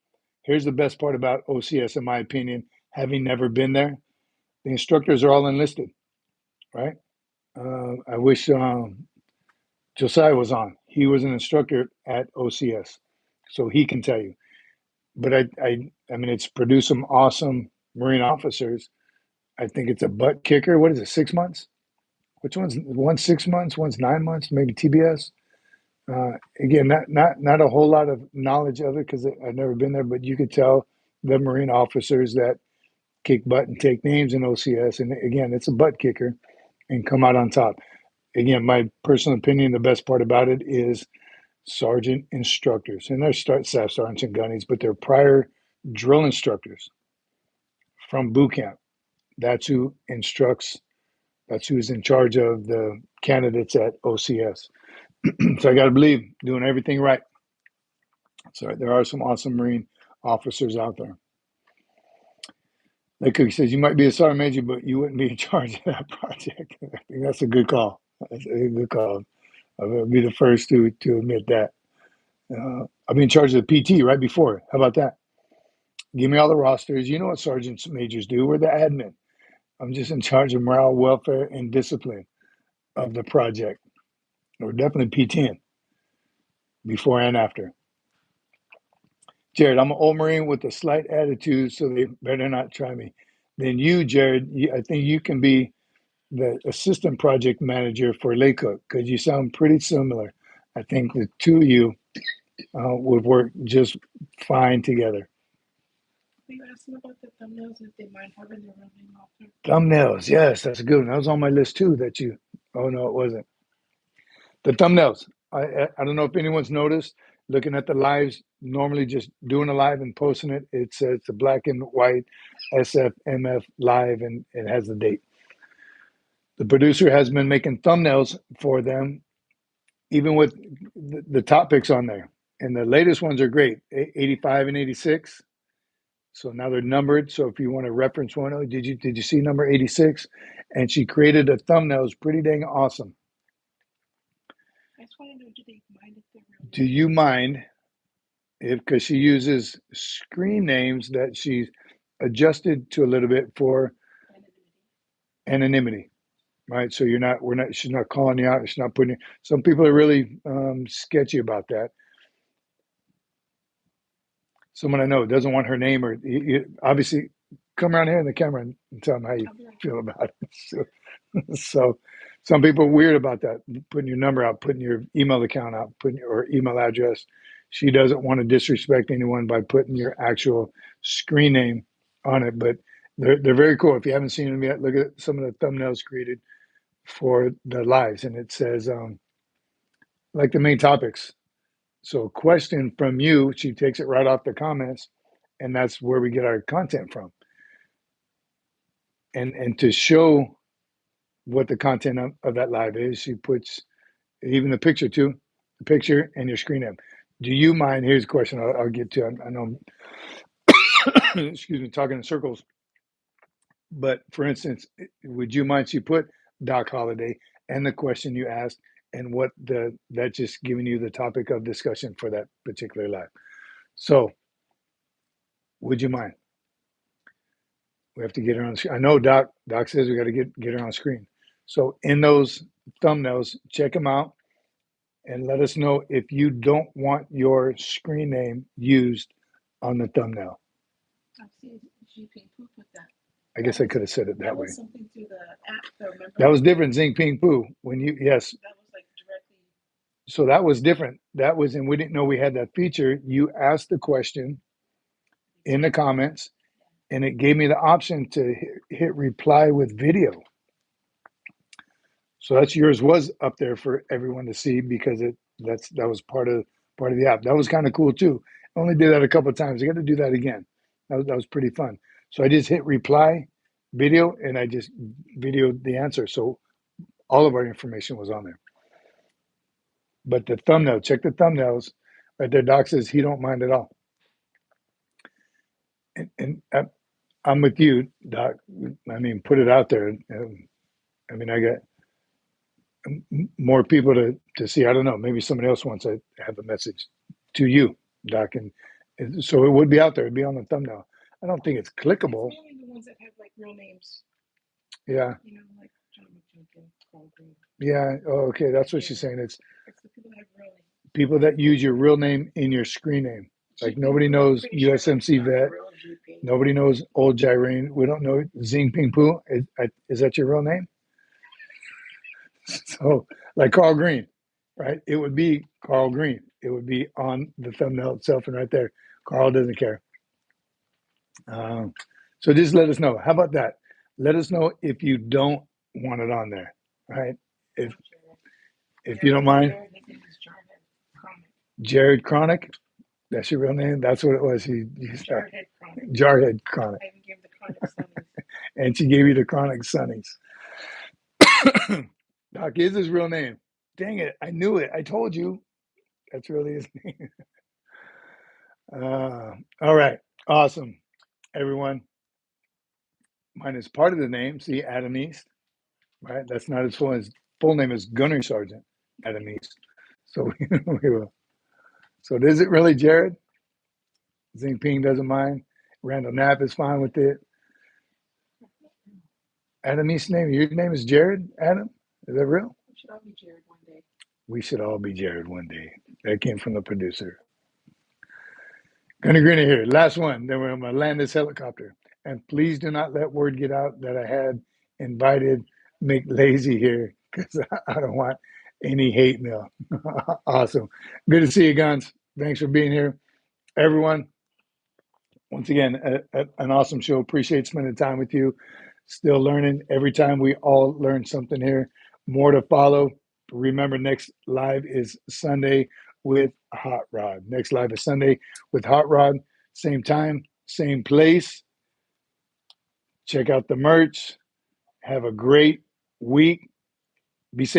Here's the best part about OCS, in my opinion, having never been there. The instructors are all enlisted, right? I wish Josiah was on. He was an instructor at OCS, so he can tell you. But I mean, it's produced some awesome Marine officers. I think it's a butt kicker. What is it? 6 months? Which one's 6 months? One's 9 months? Maybe TBS. Again, not a whole lot of knowledge of it because I've never been there. But you could tell the Marine officers that kick butt and take names in OCS. And again, it's a butt kicker and come out on top. Again, my personal opinion, the best part about it is sergeant instructors. And they're staff sergeants and gunnies, but they're prior drill instructors from boot camp. That's who instructs, that's who's in charge of the candidates at OCS. So I got to believe doing everything right. So there are some awesome Marine officers out there. Like Cookie says, you might be a sergeant major, but you wouldn't be in charge of that project. I think that's a good call. That's a good call. I'll be the first to admit that. I'll be in charge of the PT right before. How about that? Give me all the rosters. You know what sergeants majors do. We're the admin. I'm just in charge of morale, welfare, and discipline of the project. We're definitely PTing before and after. Jared, I'm an old Marine with a slight attitude, so they better not try me. Then you, Jared, I think you can be the assistant project manager for Lakehook because you sound pretty similar. I think the two of you would work just fine together. We were asking about the thumbnails if they mind having their real name out there. Thumbnails, yes, that's a good one. That was on my list too. Oh no, it wasn't. The thumbnails. I don't know if anyone's noticed. Looking at the lives, normally just doing a live and posting it. It's a black and white SFMF live, and it has the date. The producer has been making thumbnails for them, even with the topics on there. And the latest ones are great, 85 and 86. So now they're numbered. So if you want to reference one, did you see number 86? And she created a thumbnail. It's pretty dang awesome. I just want to know, do they mind if they're real? Do you mind if, because she uses screen names that she's adjusted to a little bit for anonymity, right? So she's not calling you out. She's not putting, some people are really sketchy about that. Someone I know doesn't want her name, or obviously come around here in the camera and tell them how you feel about it. So some people are weird about that, putting your number out, putting your email account out, putting your email address. She doesn't want to disrespect anyone by putting your actual screen name on it, but they're very cool. If you haven't seen them yet, look at some of the thumbnails created for the lives, and it says like the main topics. So a question from you, she takes it right off the comments, and that's where we get our content from. And to show what the content of that live is, she puts even the picture too, the picture and your screen name. Do you mind? Here's a question I'll get to. I know I'm, excuse me, talking in circles. But for instance, would you mind she put Doc Holiday and the question you asked and what that just giving you the topic of discussion for that particular live. So would you mind? We have to get her on screen. I know Doc says we got to get her on screen. So in those thumbnails, check them out and let us know if you don't want your screen name used on the thumbnail. I've seen GP Poo put that. I guess I could have said it that way. Was something through the app, though, remember? That was different, Zing Ping Poo. When you, yes. That was like directly. So that was different. That was, and we didn't know we had that feature. You asked the question in the comments, and it gave me the option to hit reply with video. So that's yours was up there for everyone to see because that was part of the app. That was kind of cool too. I only did that a couple of times. I got to do that again. That was pretty fun. So I just hit reply video and I just videoed the answer. So all of our information was on there. But the thumbnail, check the thumbnails. Right there, Doc says he don't mind at all. And I'm with you, Doc. I mean, put it out there. I mean, I got more people to see. I don't know. Maybe somebody else wants to have a message to you, Doc. And so it would be out there. It'd be on the thumbnail. I don't think it's clickable. It's mainly the ones that have like real names. Yeah. You know, like John McJunkin, Carl Green. Yeah. Oh, okay. That's what she's saying. It's the people that have real names. People that use your real name in your screen name. Like nobody knows USMC vet. Nobody knows old Gyrene. We don't know Zing Ping Poo. Is that your real name? So like Carl Green, right? It would be Carl Green. It would be on the thumbnail itself and right there. Carl doesn't care. So just let us know. How about that? Let us know if you don't want it on there, right? If you don't mind. Jared Chronic. That's your real name? That's what it was. Jarhead Chronic. Jarhead Chronic. I even gave the Chronic Sunnies. And she gave you the Chronic Sunnies. Doc is his real name. Dang it. I knew it. I told you. That's really his name. All right. Awesome. Everyone. Mine is part of the name. See, Adam East. Right? That's not his full name is Gunnery Sergeant Adam East. So we will. So is it really Jared? Zing Ping doesn't mind. Randall Knapp is fine with it. Adam East's name. Your name is Jared, Adam? Is that real? We should all be Jared one day. We should all be Jared one day. That came from the producer. Gonna grin it here. Last one. Then we're going to land this helicopter. And please do not let word get out that I had invited Mick Lazy here because I don't want any hate mail. Awesome. Good to see you, Guns. Thanks for being here. Everyone, once again, an awesome show. Appreciate spending time with you. Still learning. Every time we all learn something here. More to follow. Remember, next live is Sunday with Hot Rod. Next live is Sunday with Hot Rod. Same time, same place. Check out the merch. Have a great week. Be safe.